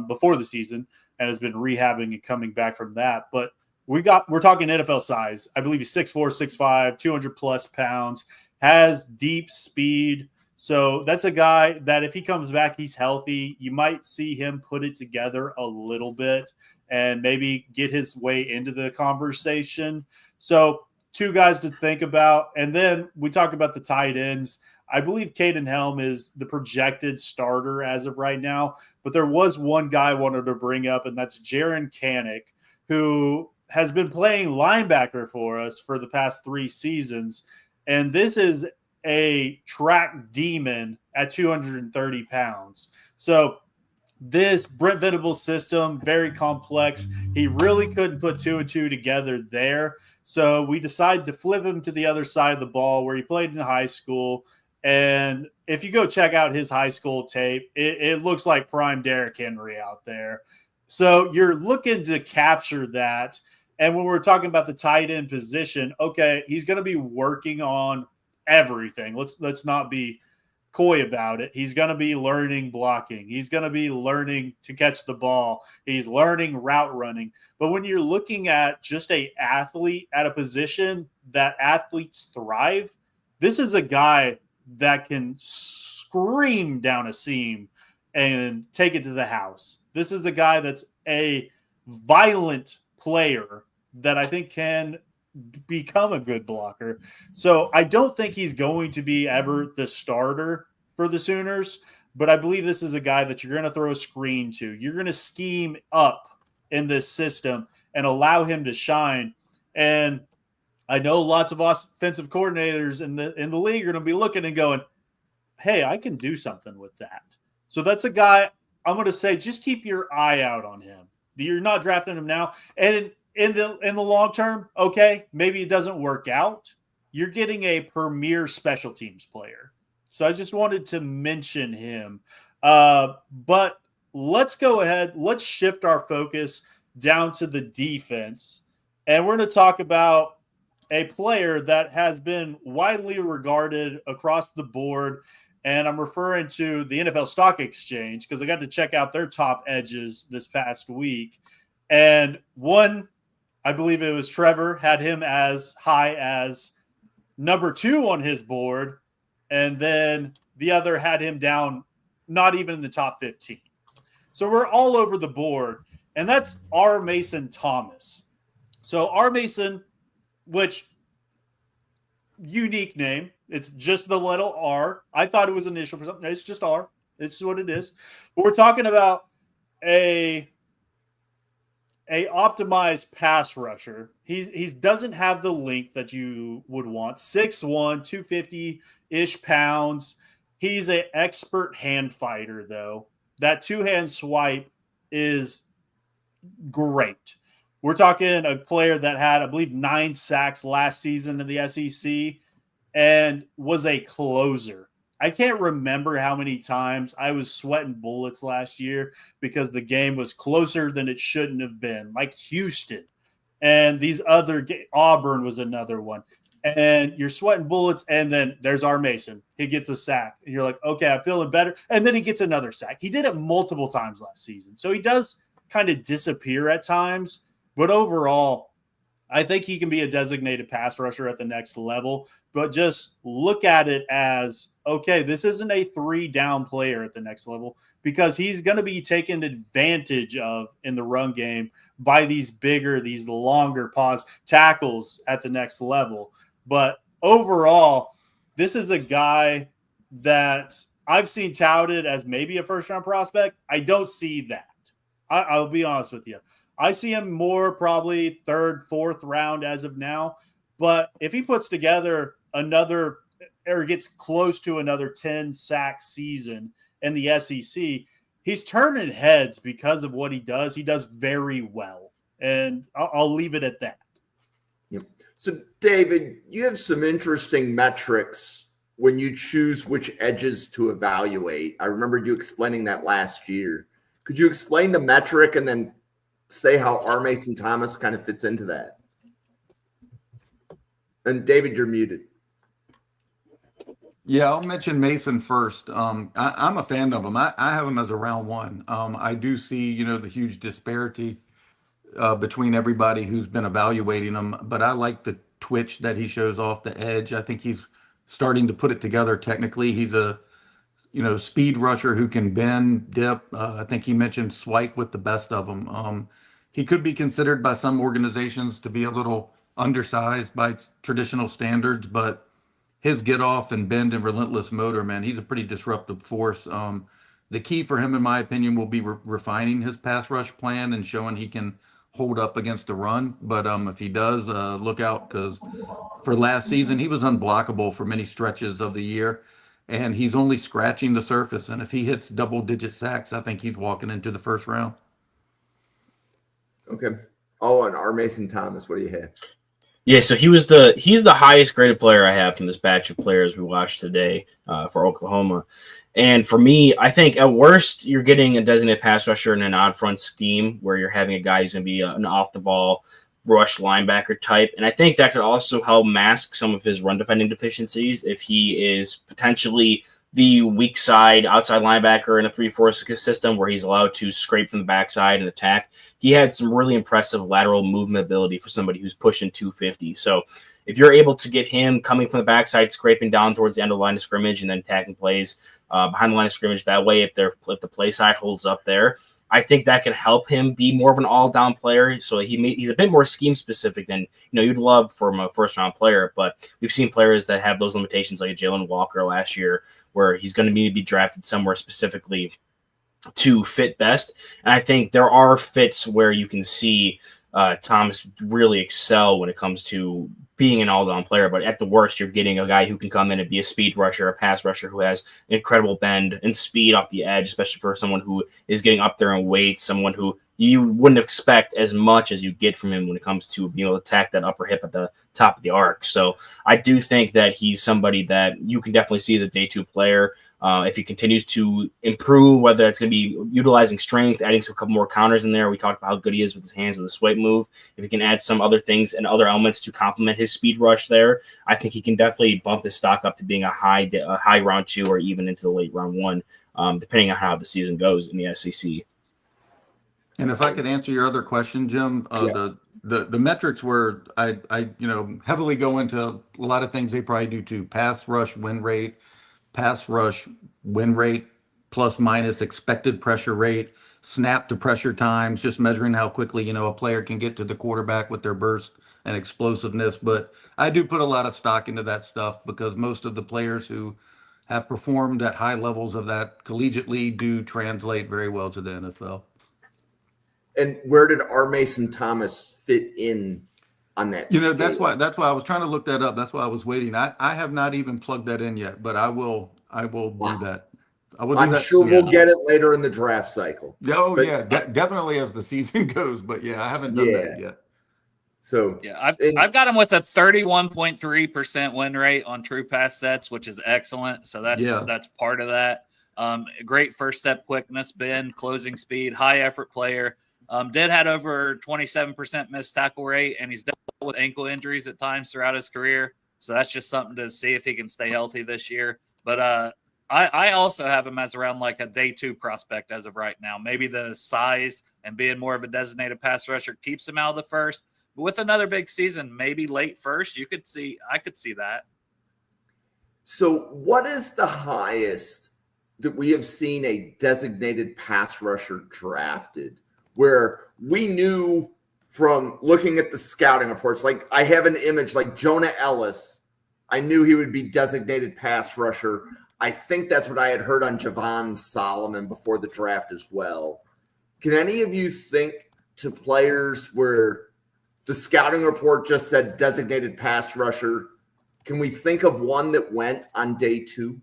before the season, and has been rehabbing and coming back from that. But we're talking NFL size. I believe he's 6'4", 6'5", 200 plus pounds, has deep speed. So that's a guy that if he comes back, he's healthy. You might see him put it together a little bit and maybe get his way into the conversation. So two guys to think about. And then we talk about the tight ends. I believe Caden Helm is the projected starter as of right now, but there was one guy I wanted to bring up, and that's Jaron Kanik, who has been playing linebacker for us for the past 3 seasons. And this is a track demon at 230 pounds. So this Brent Venables system, very complex. He really couldn't put 2 and 2 together there. So we decided to flip him to the other side of the ball where he played in high school. And if you go check out his high school tape, it looks like prime Derrick Henry out there. So you're looking to capture that. And when we're talking about the tight end position, okay, he's going to be working on everything. Let's not be coy about it. He's going to be learning blocking. He's going to be learning to catch the ball. He's learning route running. But when you're looking at just an athlete at a position that athletes thrive, this is a guy that can scream down a seam and take it to the house. This is a guy that's a violent player that I think can become a good blocker. So I don't think he's going to be ever the starter for the Sooners, but I believe this is a guy that you're going to throw a screen to. You're going to scheme up in this system and allow him to shine. And I know lots of offensive coordinators in the league are going to be looking and going, hey, I can do something with that. So that's a guy I'm going to say just keep your eye out on him. You're not drafting him now. And in the long term, okay, maybe it doesn't work out. You're getting a premier special teams player. So I just wanted to mention him. But let's go ahead. Let's shift our focus down to the defense. And we're going to talk about a player that has been widely regarded across the board. And I'm referring to the NFL Stock Exchange because I got to check out their top edges this past week. And one, I believe it was Trevor, had him as high as number 2 on his board. And then the other had him down not even in the top 15. So we're all over the board. And that's R. Mason Thomas. So R. Mason, which unique name. It's just the little R. I thought it was initial for something. It's just R. It's what it is. But we're talking about a optimized pass rusher. He doesn't have the length that you would want. 6'1", 250-ish pounds. He's an expert hand fighter, though. That two-hand swipe is great. We're talking a player that had, I believe, 9 sacks last season in the SEC and was a closer. I can't remember how many times I was sweating bullets last year because the game was closer than it shouldn't have been, like Houston. And these other Auburn was another one. And you're sweating bullets, and then there's our Mason. He gets a sack. And you're like, okay, I'm feeling better. And then he gets another sack. He did it multiple times last season. So he does kind of disappear at times. But overall, I think he can be a designated pass rusher at the next level. But just look at it as, okay, this isn't a 3-down player at the next level because he's going to be taken advantage of in the run game by these bigger, these longer pause tackles at the next level. But overall, this is a guy that I've seen touted as maybe a first-round prospect. I don't see that. I'll be honest with you. I see him more probably 3rd, 4th round as of now. But if he puts together another or gets close to another 10-sack season in the SEC, he's turning heads because of what he does. He does very well. And I'll leave it at that. Yep. So, David, you have some interesting metrics when you choose which edges to evaluate. I remember you explaining that last year. Could you explain the metric and then say how R. Mason Thomas kind of fits into that? And David, you're muted. Yeah, I'll mention Mason first. I'm a fan of him. I have him as a round 1. I do see, the huge disparity between everybody who's been evaluating him, but I like the twitch that he shows off the edge. I think he's starting to put it together technically. He's a, speed rusher who can bend, dip. I think he mentioned swipe with the best of them. He could be considered by some organizations to be a little undersized by traditional standards, but his get off and bend and relentless motor, man, he's a pretty disruptive force. The key for him, in my opinion, will be refining his pass rush plan and showing he can hold up against the run. But if he does, look out, because for last season, he was unblockable for many stretches of the year, and he's only scratching the surface. And if he hits double-digit sacks, I think he's walking into the 1st round. Okay. Oh, and R. Mason Thomas, what do you have? Yeah, so he's the highest graded player I have from this batch of players we watched today for Oklahoma. And for me, I think at worst, you're getting a designated pass rusher in an odd front scheme where you're having a guy who's going to be an off-the-ball rush linebacker type. And I think that could also help mask some of his run defending deficiencies if he is potentially the weak side outside linebacker in a 3-4 system where he's allowed to scrape from the backside and attack. He had some really impressive lateral movement ability for somebody who's pushing 250. So if you're able to get him coming from the backside, scraping down towards the end of the line of scrimmage and then attacking plays behind the line of scrimmage that way, if the play side holds up there, I think that can help him be more of an all-down player. So he's a bit more scheme-specific than you'd love from a first-round player. But we've seen players that have those limitations, like Jalen Walker last year, where he's going to need to be drafted somewhere specifically to fit best. And I think there are fits where you can see Thomas really excel when it comes to being an all-down player. But at the worst, you're getting a guy who can come in and be a speed rusher, a pass rusher who has incredible bend and speed off the edge, especially for someone who is getting up there in weight, someone who you wouldn't expect as much as you get from him when it comes to being able to attack that upper hip at the top of the arc. So I do think that he's somebody that you can definitely see as a day 2 player. If he continues to improve, whether it's going to be utilizing strength, adding a couple more counters in there. We talked about how good he is with his hands with a swipe move. If he can add some other things and other elements to complement his speed rush there, I think he can definitely bump his stock up to being a high round 2 or even into the late round 1, depending on how the season goes in the SEC. And if I could answer your other question, Jim, the metrics were I heavily go into a lot of things they probably do too. Pass rush win rate plus minus expected pressure rate, snap to pressure times, just measuring how quickly a player can get to the quarterback with their burst and explosiveness. But I do put a lot of stock into that stuff because most of the players who have performed at high levels of that collegiately do translate very well to the NFL. And where did R. Mason Thomas fit in on that? That's why I was trying to look that up. That's why I was waiting. I have not even plugged that in yet, but I will I will Wow. do that. I will do I'm that sure soon. we'll get it later in the draft cycle. Oh, But- yeah, definitely as the season goes. But yeah, I haven't done that yet. So Yeah, and- I've got him with a 31.3% win rate on true pass sets, which is excellent. So that's part of that. Great first step quickness, bend, closing speed, high effort player. Did had over 27% missed tackle rate, and he's dealt with ankle injuries at times throughout his career. So that's just something to see if he can stay healthy this year. But I also have him as around like a day 2 prospect as of right now. Maybe the size and being more of a designated pass rusher keeps him out of the first. But with another big season, maybe late first, I could see that. So what is the highest that we have seen a designated pass rusher drafted where we knew from looking at the scouting reports, like I have an image like Jonah Ellis, I knew he would be designated pass rusher. I think that's what I had heard on Javon Solomon before the draft as well. Can any of you think to players where the scouting report just said designated pass rusher? Can we think of one that went on day 2?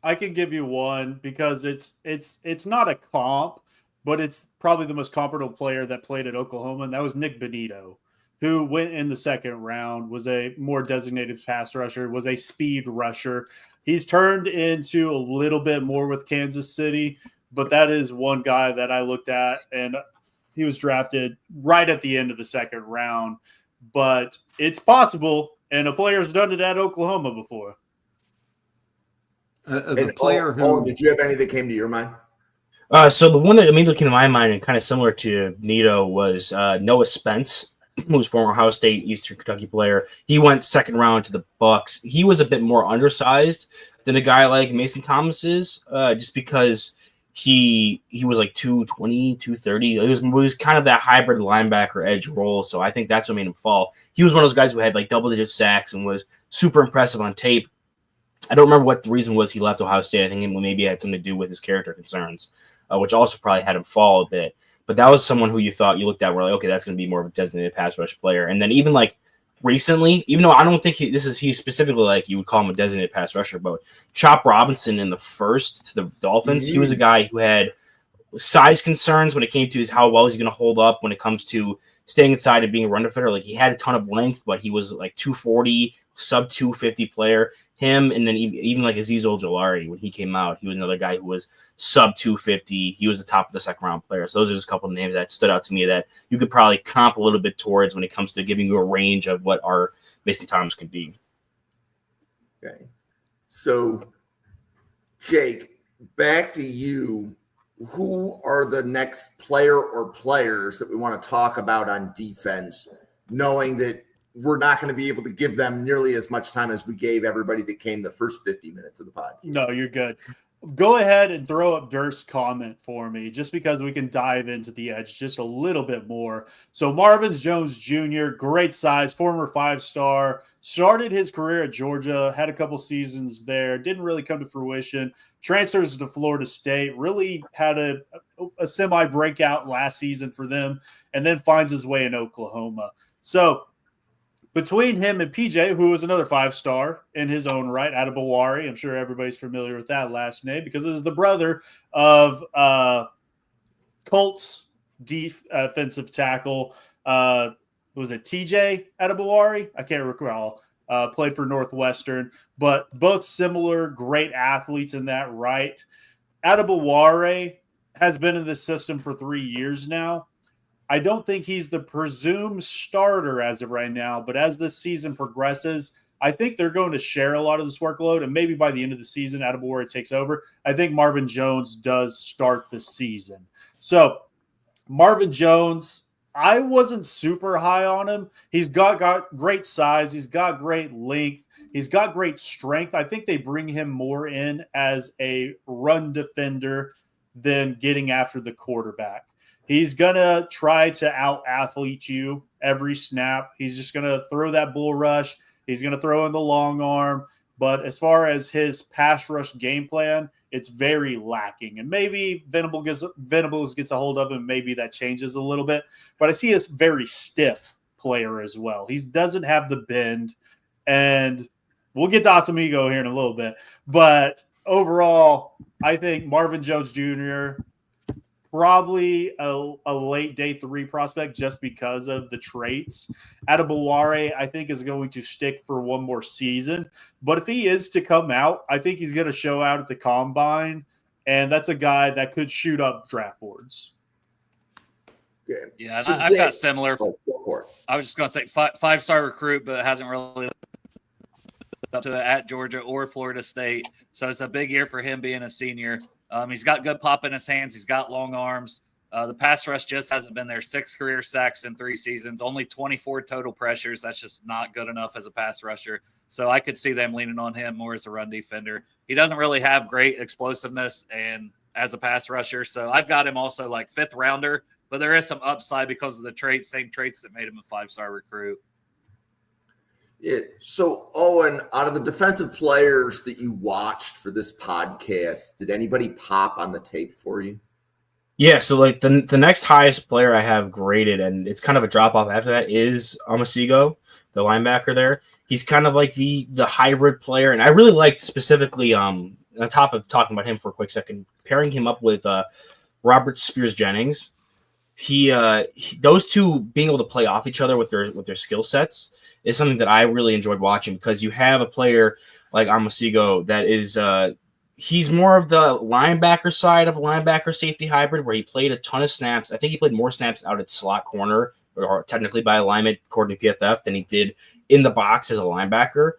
I can give you one because it's not a comp, but it's probably the most comparable player that played at Oklahoma, and that was Nick Benito, who went in the second round, was a more designated pass rusher, was a speed rusher. He's turned into a little bit more with Kansas City, but that is one guy that I looked at, and he was drafted right at the end of the second round. But it's possible, and a player's done it at Oklahoma before. As a player who did you have any that came to your mind? So the one that immediately came to my mind and kind of similar to Nito was Noah Spence, who's former Ohio State, Eastern Kentucky player. He went second round to the Bucks. He was a bit more undersized than a guy like Mason Thomas is, just because he was like 220, 230. He was kind of that hybrid linebacker edge role. So I think that's what made him fall. He was one of those guys who had like double-digit sacks and was super impressive on tape. I don't remember what the reason was he left Ohio State. I think maybe it had something to do with his character concerns, which also probably had him fall a bit. But that was someone who you thought you looked at were like, okay, that's going to be more of a designated pass rush player. And then even like recently, even though I don't think he's specifically like you would call him a designated pass rusher, but Chop Robinson in the first to the Dolphins, he was a guy who had size concerns when it came to how well he's going to hold up when it comes to staying inside and being a run defender. Like he had a ton of length, but he was like 240, sub 250 player. Him and then even like Azeez Ojulari when he came out, he was another guy who was sub 250. He was the top of the second round player. So those are just a couple of names that stood out to me that you could probably comp a little bit towards when it comes to giving you a range of what our Mason Thomas can be. Okay. So, Jake, back to you. Who are the next player or players that we want to talk about on defense, knowing that we're not going to be able to give them nearly as much time as we gave everybody that came the first 50 minutes of the podcast? No, you're good. Go ahead and throw up Durst's comment for me, just because we can dive into the edge just a little bit more. So Marvin Jones Jr., great size, former 5-star, started his career at Georgia, had a couple seasons there, didn't really come to fruition, transfers to Florida State, really had a semi-breakout last season for them, and then finds his way in Oklahoma. So between him and PJ, who was another 5-star in his own right, Adebawari, I'm sure everybody's familiar with that last name because it is the brother of Colts defensive tackle. Was it TJ Adebawari? I can't recall. Played for Northwestern, but both similar, great athletes in that right. Adebawari has been in this system for 3 years now. I don't think he's the presumed starter as of right now, but as this season progresses, I think they're going to share a lot of this workload, and maybe by the end of the season, Adebawari takes over. I think Marvin Jones does start the season. So Marvin Jones, I wasn't super high on him. He's got great size. He's got great length. He's got great strength. I think they bring him more in as a run defender than getting after the quarterback. He's going to try to out-athlete you every snap. He's just going to throw that bull rush. He's going to throw in the long arm. But as far as his pass rush game plan, it's very lacking. And maybe Venables gets a hold of him. Maybe that changes a little bit. But I see a very stiff player as well. He doesn't have the bend. And we'll get to Asamigo here in a little bit. But overall, I think Marvin Jones Jr. probably a late day 3 prospect just because of the traits. Adebaware, I think, is going to stick for one more season. But if he is to come out, I think he's going to show out at the combine. And that's a guy that could shoot up draft boards. Okay. Yeah, So I've got similar. Oh, go for it. I was just going to say five-star recruit, but hasn't really lived up to it at Georgia or Florida State. So it's a big year for him being a senior. He's got good pop in his hands. He's got long arms. The pass rush just hasn't been there. 6 career sacks in 3 seasons, only 24 total pressures. That's just not good enough as a pass rusher. So I could see them leaning on him more as a run defender. He doesn't really have great explosiveness and as a pass rusher. So I've got him also like 5th rounder, but there is some upside because of the same traits that made him a 5-star recruit. Yeah. So, Owen, out of the defensive players that you watched for this podcast, did anybody pop on the tape for you? Yeah, so like the next highest player I have graded, and it's kind of a drop off after that, is Amasigo, the linebacker there. He's kind of like the hybrid player, and I really liked specifically on top of talking about him for a quick second, pairing him up with Robert Spears Jennings. Those two being able to play off each other with their skill sets is something that I really enjoyed watching, because you have a player like Amasigo that is he's more of the linebacker side of a linebacker safety hybrid, where he played a ton of snaps. I think he played more snaps out at slot corner, or technically by alignment according to PFF, than he did in the box as a linebacker.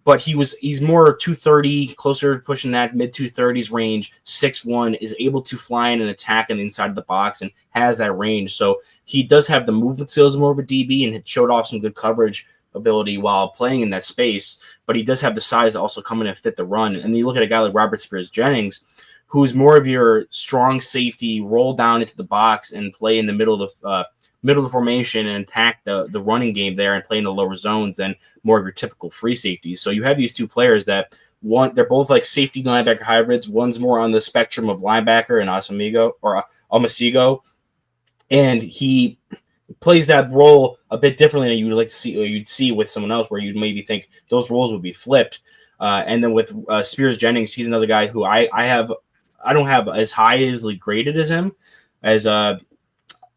But he's more 230, closer pushing that mid 230s range, 6'1", is able to fly in and attack on the inside of the box and has that range. So he does have the movement skills more of a DB, and it showed off some good coverage ability while playing in that space, but he does have the size to also come in and fit the run. And you look at a guy like Robert Spears Jennings, who's more of your strong safety, roll down into the box and play in the middle of the formation and attack the running game there and play in the lower zones than more of your typical free safeties. So you have these two players that they're both like safety linebacker hybrids. One's more on the spectrum of linebacker and Amasigo, and he plays that role a bit differently than you'd see with someone else, where you'd maybe think those roles would be flipped. And then with Spears Jennings, he's another guy who I don't have as high as graded as him as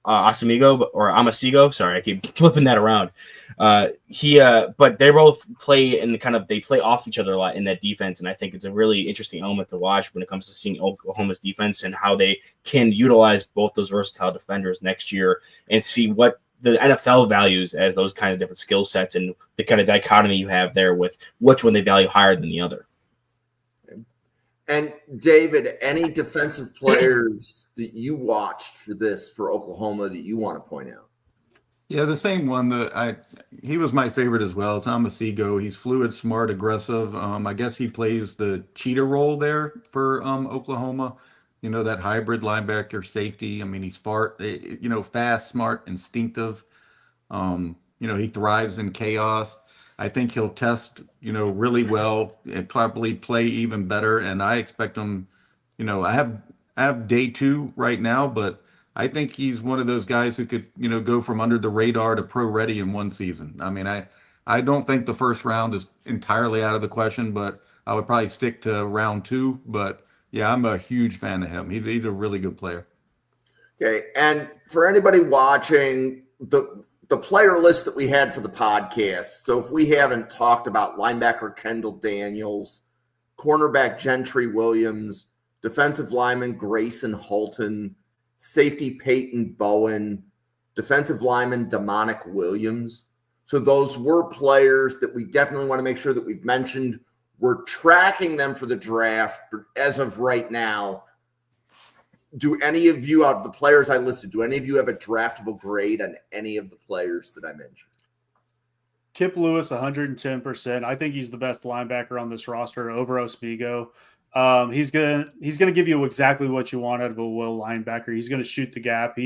Amasigo. Sorry, I keep flipping that around. But they both play in they play off each other a lot in that defense, and I think it's a really interesting element to watch when it comes to seeing Oklahoma's defense and how they can utilize both those versatile defenders next year and see what the NFL values as those kind of different skill sets and the kind of dichotomy you have there with which one they value higher than the other. And David, any defensive players that you watched for Oklahoma that you want to point out? Yeah, the same one he was my favorite as well. It's Amasigo. He's fluid, smart, aggressive. I guess he plays the cheetah role there for Oklahoma. You know, that hybrid linebacker safety. I mean, he's fast, smart, instinctive. He thrives in chaos. I think he'll test, really well and probably play even better. And I expect him, I have day 2 right now, but I think he's one of those guys who could, go from under the radar to pro ready in one season. I mean, I don't think the first round is entirely out of the question, but I would probably stick to round 2. But yeah, I'm a huge fan of him. He's a really good player. Okay. And for anybody watching, the player list that we had for the podcast. So if we haven't talked about linebacker Kendall Daniels, cornerback Gentry Williams, defensive lineman Grayson Halton, safety Peyton Bowen, defensive lineman Demonic Williams. So those were players that we definitely want to make sure that we've mentioned. We're tracking them for the draft, but as of right now, do any of you, out of the players I listed, do any of you have a draftable grade on any of the players that I mentioned? Kip Lewis, 110%. I think he's the best linebacker on this roster over Ospigo. He's gonna give you exactly what you want out of a will linebacker. He's gonna shoot the gap.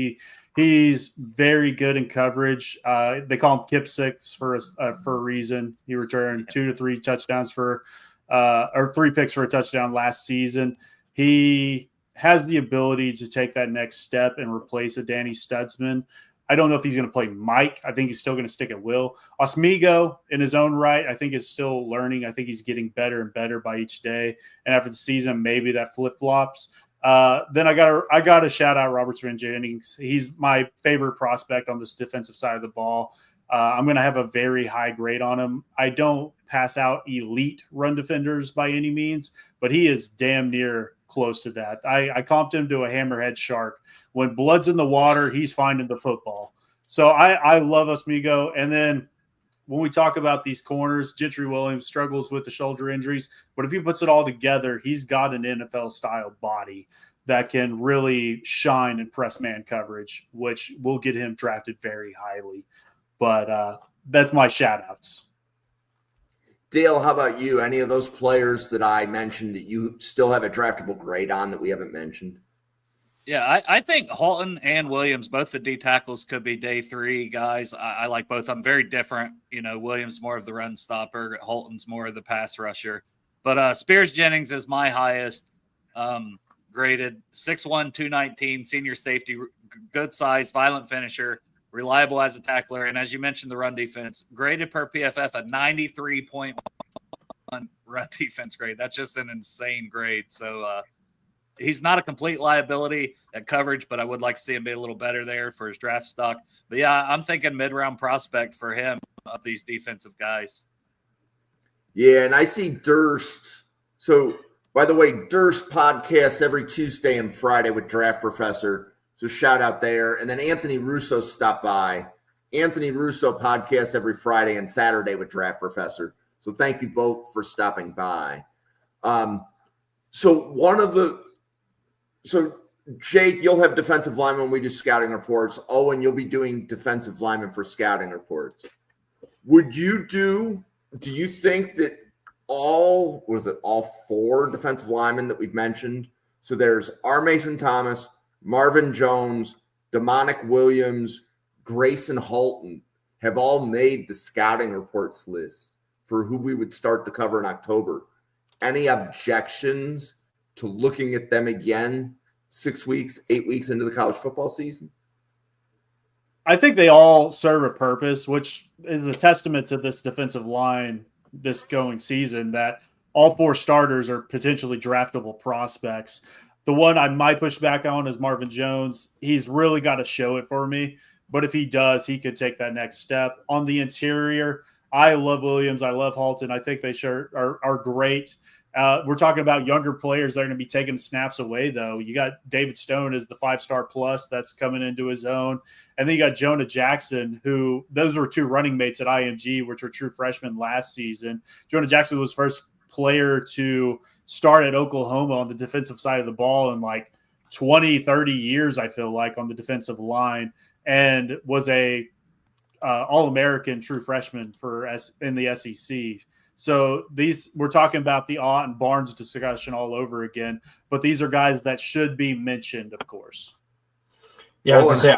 He's very good in coverage. They call him Kip 6 for a reason. He returned 2 to 3 touchdowns or 3 picks for a touchdown last season. He has the ability to take that next step and replace a Danny Stutzman. I don't know if he's going to play Mike. I think he's still going to stick at Will. Osmigo, in his own right, I think is still learning. I think he's getting better and better by each day. And after the season, maybe that flip-flops. Then I got to shout out Robert Jennings. He's my favorite prospect on this defensive side of the ball. I'm going to have a very high grade on him. I don't pass out elite run defenders by any means, but he is damn near close to that. I comped him to a hammerhead shark. When blood's in the water, he's finding the football. So I love Osmigo. And then when we talk about these corners, Gentry Williams struggles with the shoulder injuries, but if he puts it all together, he's got an NFL-style body that can really shine in press man coverage, which will get him drafted very highly. But that's my shout-outs. Dale, how about you? Any of those players that I mentioned that you still have a draftable grade on that we haven't mentioned? Yeah, I think Halton and Williams, both the D tackles, could be day 3 guys. I like both of them. Very different. Williams more of the run stopper. Halton's more of the pass rusher. But Spears Jennings is my highest graded. 6'1", 219, senior safety, good size, violent finisher, reliable as a tackler. And as you mentioned, the run defense, graded per PFF a 93.1 run defense grade. That's just an insane grade. So, he's not a complete liability at coverage, but I would like to see him be a little better there for his draft stock. But yeah, I'm thinking mid-round prospect for him of these defensive guys. Yeah, and I see Durst. So, by the way, Durst podcasts every Tuesday and Friday with Draft Professor. So shout out there. And then Anthony Russo stopped by. Anthony Russo podcasts every Friday and Saturday with Draft Professor. So thank you both for stopping by. So Jake, you'll have defensive linemen when we do scouting reports. Owen, you'll be doing defensive linemen for scouting reports. Do you think that all 4 defensive linemen that we've mentioned? So there's R. Mason Thomas, Marvin Jones, Demonic Williams, Grayson Halton have all made the scouting reports list for who we would start to cover in October. Any objections to looking at them again 6 weeks, 8 weeks into the college football season? I think they all serve a purpose, which is a testament to this defensive line this going season, that all 4 starters are potentially draftable prospects. The one I might push back on is Marvin Jones. He's really got to show it for me, but if he does, he could take that next step. On the interior, I love Williams. I love Halton. I think they sure are great. We're talking about younger players that are going to be taking snaps away, though. You got David Stone as the 5-star plus that's coming into his own. And then you got Jonah Jackson, who those were 2 running mates at IMG, which were true freshmen last season. Jonah Jackson was first player to start at Oklahoma on the defensive side of the ball in like 20, 30 years, I feel like, on the defensive line, and was a All-American true freshman in the SEC. So we're talking about the Ott and Barnes discussion all over again, but these are guys that should be mentioned, of course. Yeah, I was gonna say,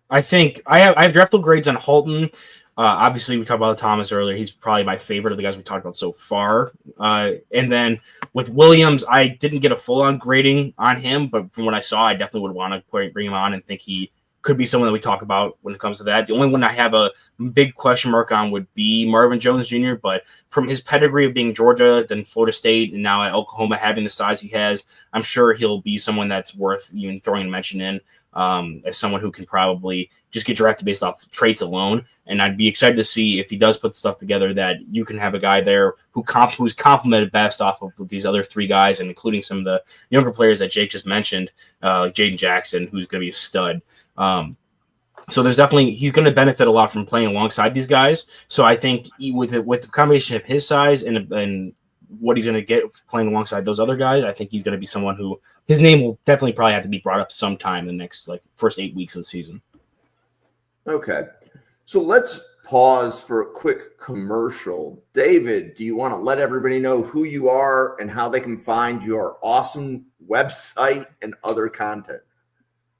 I think I have draftable grades on Halton. Obviously, we talked about Thomas earlier. He's probably my favorite of the guys we talked about so far. And then with Williams, I didn't get a full-on grading on him, but from what I saw, I definitely would want to bring him on and think he could be someone that we talk about when it comes to that. The only one I have a big question mark on would be Marvin Jones Jr., but from his pedigree of being Georgia, then Florida State, and now at Oklahoma having the size he has, I'm sure he'll be someone that's worth even throwing a mention in as someone who can probably just get drafted based off traits alone. And I'd be excited to see if he does put stuff together that you can have a guy there who's complemented best off of these other 3 guys, and including some of the younger players that Jake just mentioned, like Jaden Jackson, who's going to be a stud. So there's definitely, he's going to benefit a lot from playing alongside these guys. So I think with the combination of his size and what he's going to get playing alongside those other guys, I think he's going to be someone who his name will definitely probably have to be brought up sometime in the next first 8 weeks of the season. Okay. So let's pause for a quick commercial. David, do you want to let everybody know who you are and how they can find your awesome website and other content?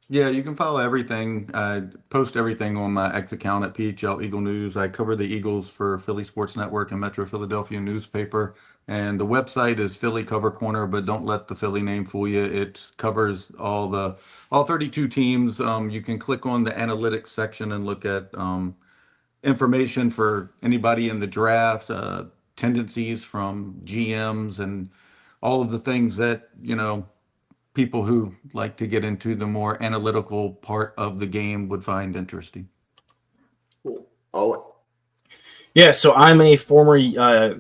Yeah, you can follow everything. I post everything on my X account at PHL Eagle News. I cover the Eagles for Philly Sports Network and Metro Philadelphia newspaper. And the website is Philly Cover Corner, but don't let the Philly name fool you. It covers all 32 teams. You can click on the analytics section and look at information for anybody in the draft, tendencies from GMs, and all of the things that, people who like to get into the more analytical part of the game would find interesting. Cool. Owen. Yeah, so I'm a former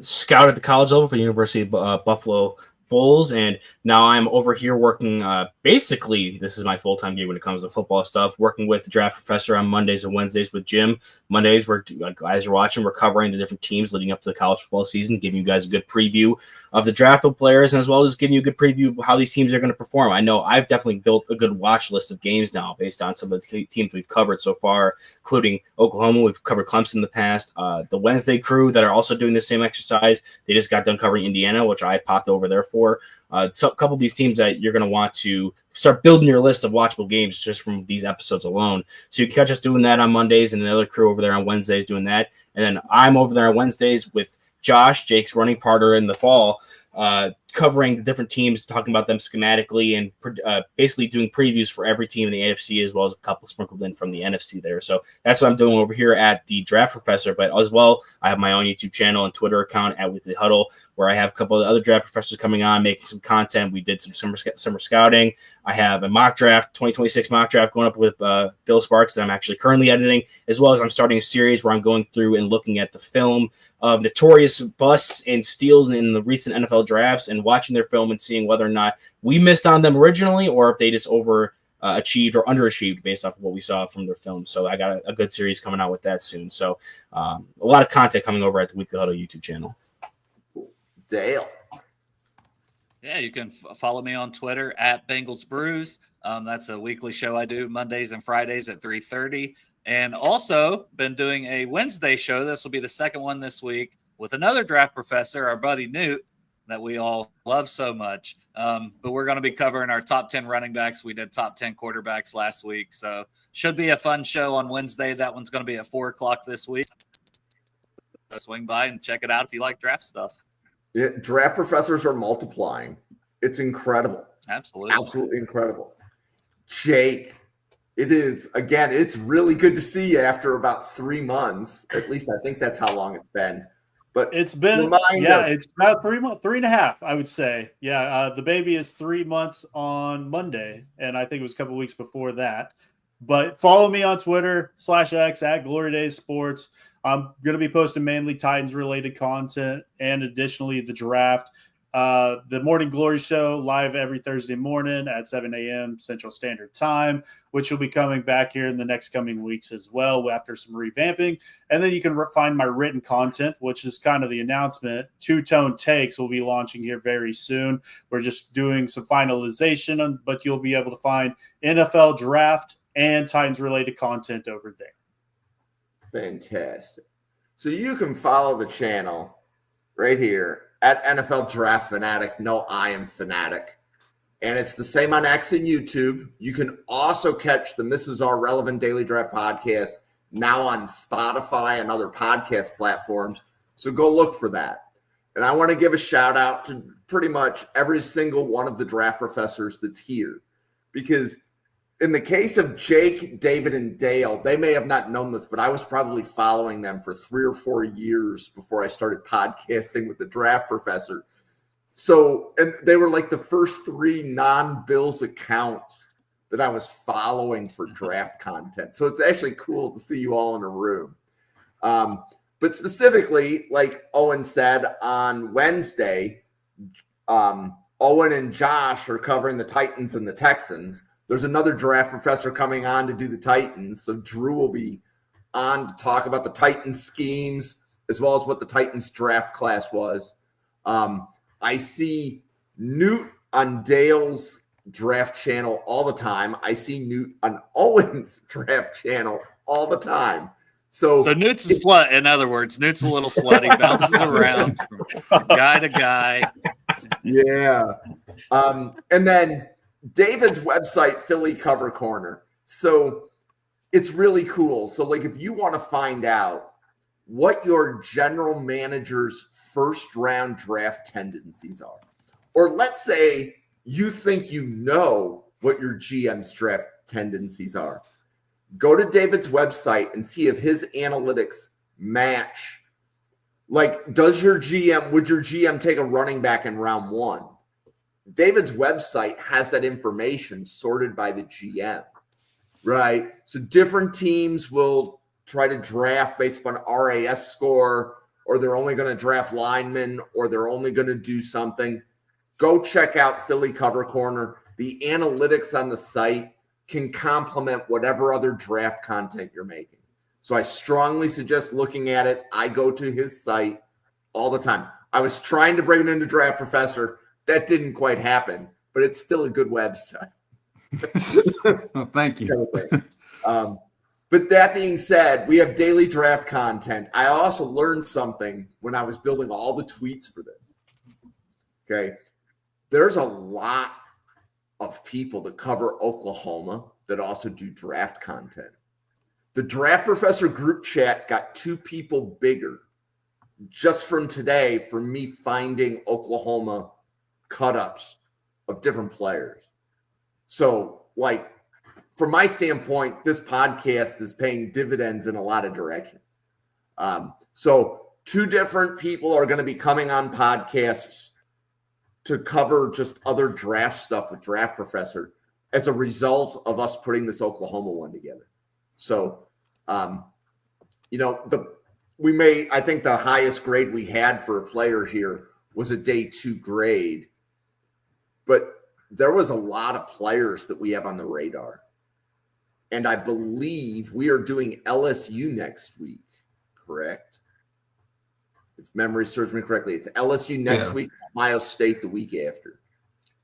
scout at the college level for the University of Buffalo Bulls, and now I'm over here working. Basically, this is my full-time gig when it comes to football stuff. Working with the Draft Professor on Mondays and Wednesdays with Jim. Mondays, we're as you're watching, we're covering the different teams leading up to the college football season, giving you guys a good preview of the draftable players, and as well as giving you a good preview of how these teams are going to perform. I know I've definitely built a good watch list of games now based on some of the teams we've covered so far, including Oklahoma. We've covered Clemson in the past. The Wednesday crew that are also doing the same exercise. They just got done covering Indiana, which I popped over there for. So a couple of these teams that you're going to want to start building your list of watchable games just from these episodes alone. So you can catch us doing that on Mondays and the other crew over there on Wednesdays doing that. And then I'm over there on Wednesdays with Josh, Jake's running partner in the fall, covering the different teams, talking about them schematically, and basically doing previews for every team in the AFC, as well as a couple sprinkled in from the NFC there. So that's what I'm doing over here at the Draft Professor. But as well, I have my own YouTube channel and Twitter account at Weekly Huddle, where I have a couple of other draft professors coming on, making some content. We did some summer scouting. I have a mock draft, 2026 mock draft going up with Bill Sparks that I'm actually currently editing, as well as I'm starting a series where I'm going through and looking at the film of notorious busts and steals in the recent NFL drafts and watching their film and seeing whether or not we missed on them originally or if they just achieved or underachieved based off of what we saw from their film. So I got a good series coming out with that soon. So a lot of content coming over at the Weekly Huddle YouTube channel. Dale. Yeah, you can follow me on Twitter at Bengals Brews. That's a weekly show I do Mondays and Fridays at 3:30. And also been doing a Wednesday show. This will be the second one this week with another draft professor, our buddy Newt, that we all love so much. But we're going to be covering our top 10 running backs. We did top 10 quarterbacks last week. So should be a fun show on Wednesday. That one's going to be at 4 o'clock this week. So swing by and check it out if you like draft stuff. Yeah, draft professors are multiplying. It's incredible. Absolutely. Absolutely incredible. Jake, it's really good to see you after about 3 months. At least I think that's how long it's been. But it's been, it's about 3 months, 3.5, I would say. Yeah, the baby is 3 months on Monday, and I think it was a couple weeks before that. But follow me on Twitter /X at Glory Days Sports. I'm going to be posting mainly Titans-related content and additionally the draft. The Morning Glory Show live every Thursday morning at 7 a.m. Central Standard Time, which will be coming back here in the next coming weeks as well after some revamping. And then you can find my written content, which is kind of the announcement. Two Tone Takes will be launching here very soon. We're just doing some finalization, but you'll be able to find NFL draft and Titans-related content over there. Fantastic. So you can follow the channel right here at NFL Draft Fanatic. No, I am Fanatic. And it's the same on X and YouTube. You can also catch the Mrs. R Relevant Daily Draft podcast now on Spotify and other podcast platforms. So go look for that. And I want to give a shout out to pretty much every single one of the draft professors that's here, because in the case of Jake, David, and Dale, they may have not known this, but I was probably following them for 3 or 4 years before I started podcasting with the draft professor. So, and they were like the first 3 non-Bills accounts that I was following for draft content. So it's actually cool to see you all in a room. But specifically, like Owen said, on Wednesday, Owen and Josh are covering the Titans and the Texans. There's another draft professor coming on to do the Titans. So Drew will be on to talk about the Titans schemes as well as what the Titans draft class was. I see Newt on Dale's draft channel all the time. I see Newt on Owen's draft channel all the time. So Newt's a slut. In other words, Newt's a little slut. He bounces around from guy to guy. Yeah. And then David's website, Philly Cover Corner. So it's really cool. So, like, if you want to find out what your general manager's first round draft tendencies are, or let's say you think you know what your GM's draft tendencies are, go to David's website and see if his analytics match. Like, would your GM take a running back in round 1? David's website has that information sorted by the GM, right? So different teams will try to draft based upon RAS score, or they're only going to draft linemen, or they're only going to do something. Go check out Philly Cover Corner. The analytics on the site can complement whatever other draft content you're making. So I strongly suggest looking at it. I go to his site all the time. I was trying to bring it into Draft Professor. That didn't quite happen, but it's still a good website. Oh, thank you. But that being said, we have daily draft content. I also learned something when I was building all the tweets for this. Okay. There's a lot of people that cover Oklahoma that also do draft content. The Draft Professor group chat got 2 people bigger just from today for me finding Oklahoma cut-ups of different players. So, like, from my standpoint, this podcast is paying dividends in a lot of directions. So 2 different people are going to be coming on podcasts to cover just other draft stuff with Draft Professor as a result of us putting this Oklahoma one together. So, I think the highest grade we had for a player here was a day 2 grade, but there was a lot of players that we have on the radar. And I believe we are doing LSU next week, correct? If memory serves me correctly, it's LSU next week, Ohio State the week after.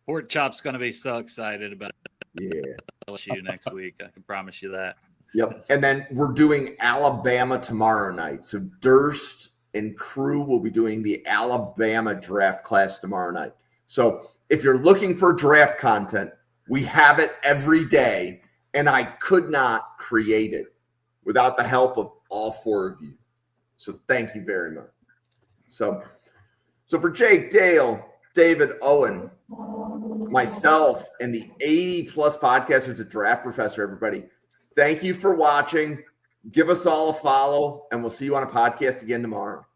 Pork Chop's going to be so excited about Yeah. LSU next week. I can promise you that. Yep. And then we're doing Alabama tomorrow night. So Durst and crew will be doing the Alabama draft class tomorrow night. So if you're looking for draft content, we have it every day. And I could not create it without the help of all 4 of you. So thank you very much. So for Jake, Dale, David, Owen, myself, and the 80-plus podcasters at Draft Professor, everybody, thank you for watching. Give us all a follow, and we'll see you on a podcast again tomorrow.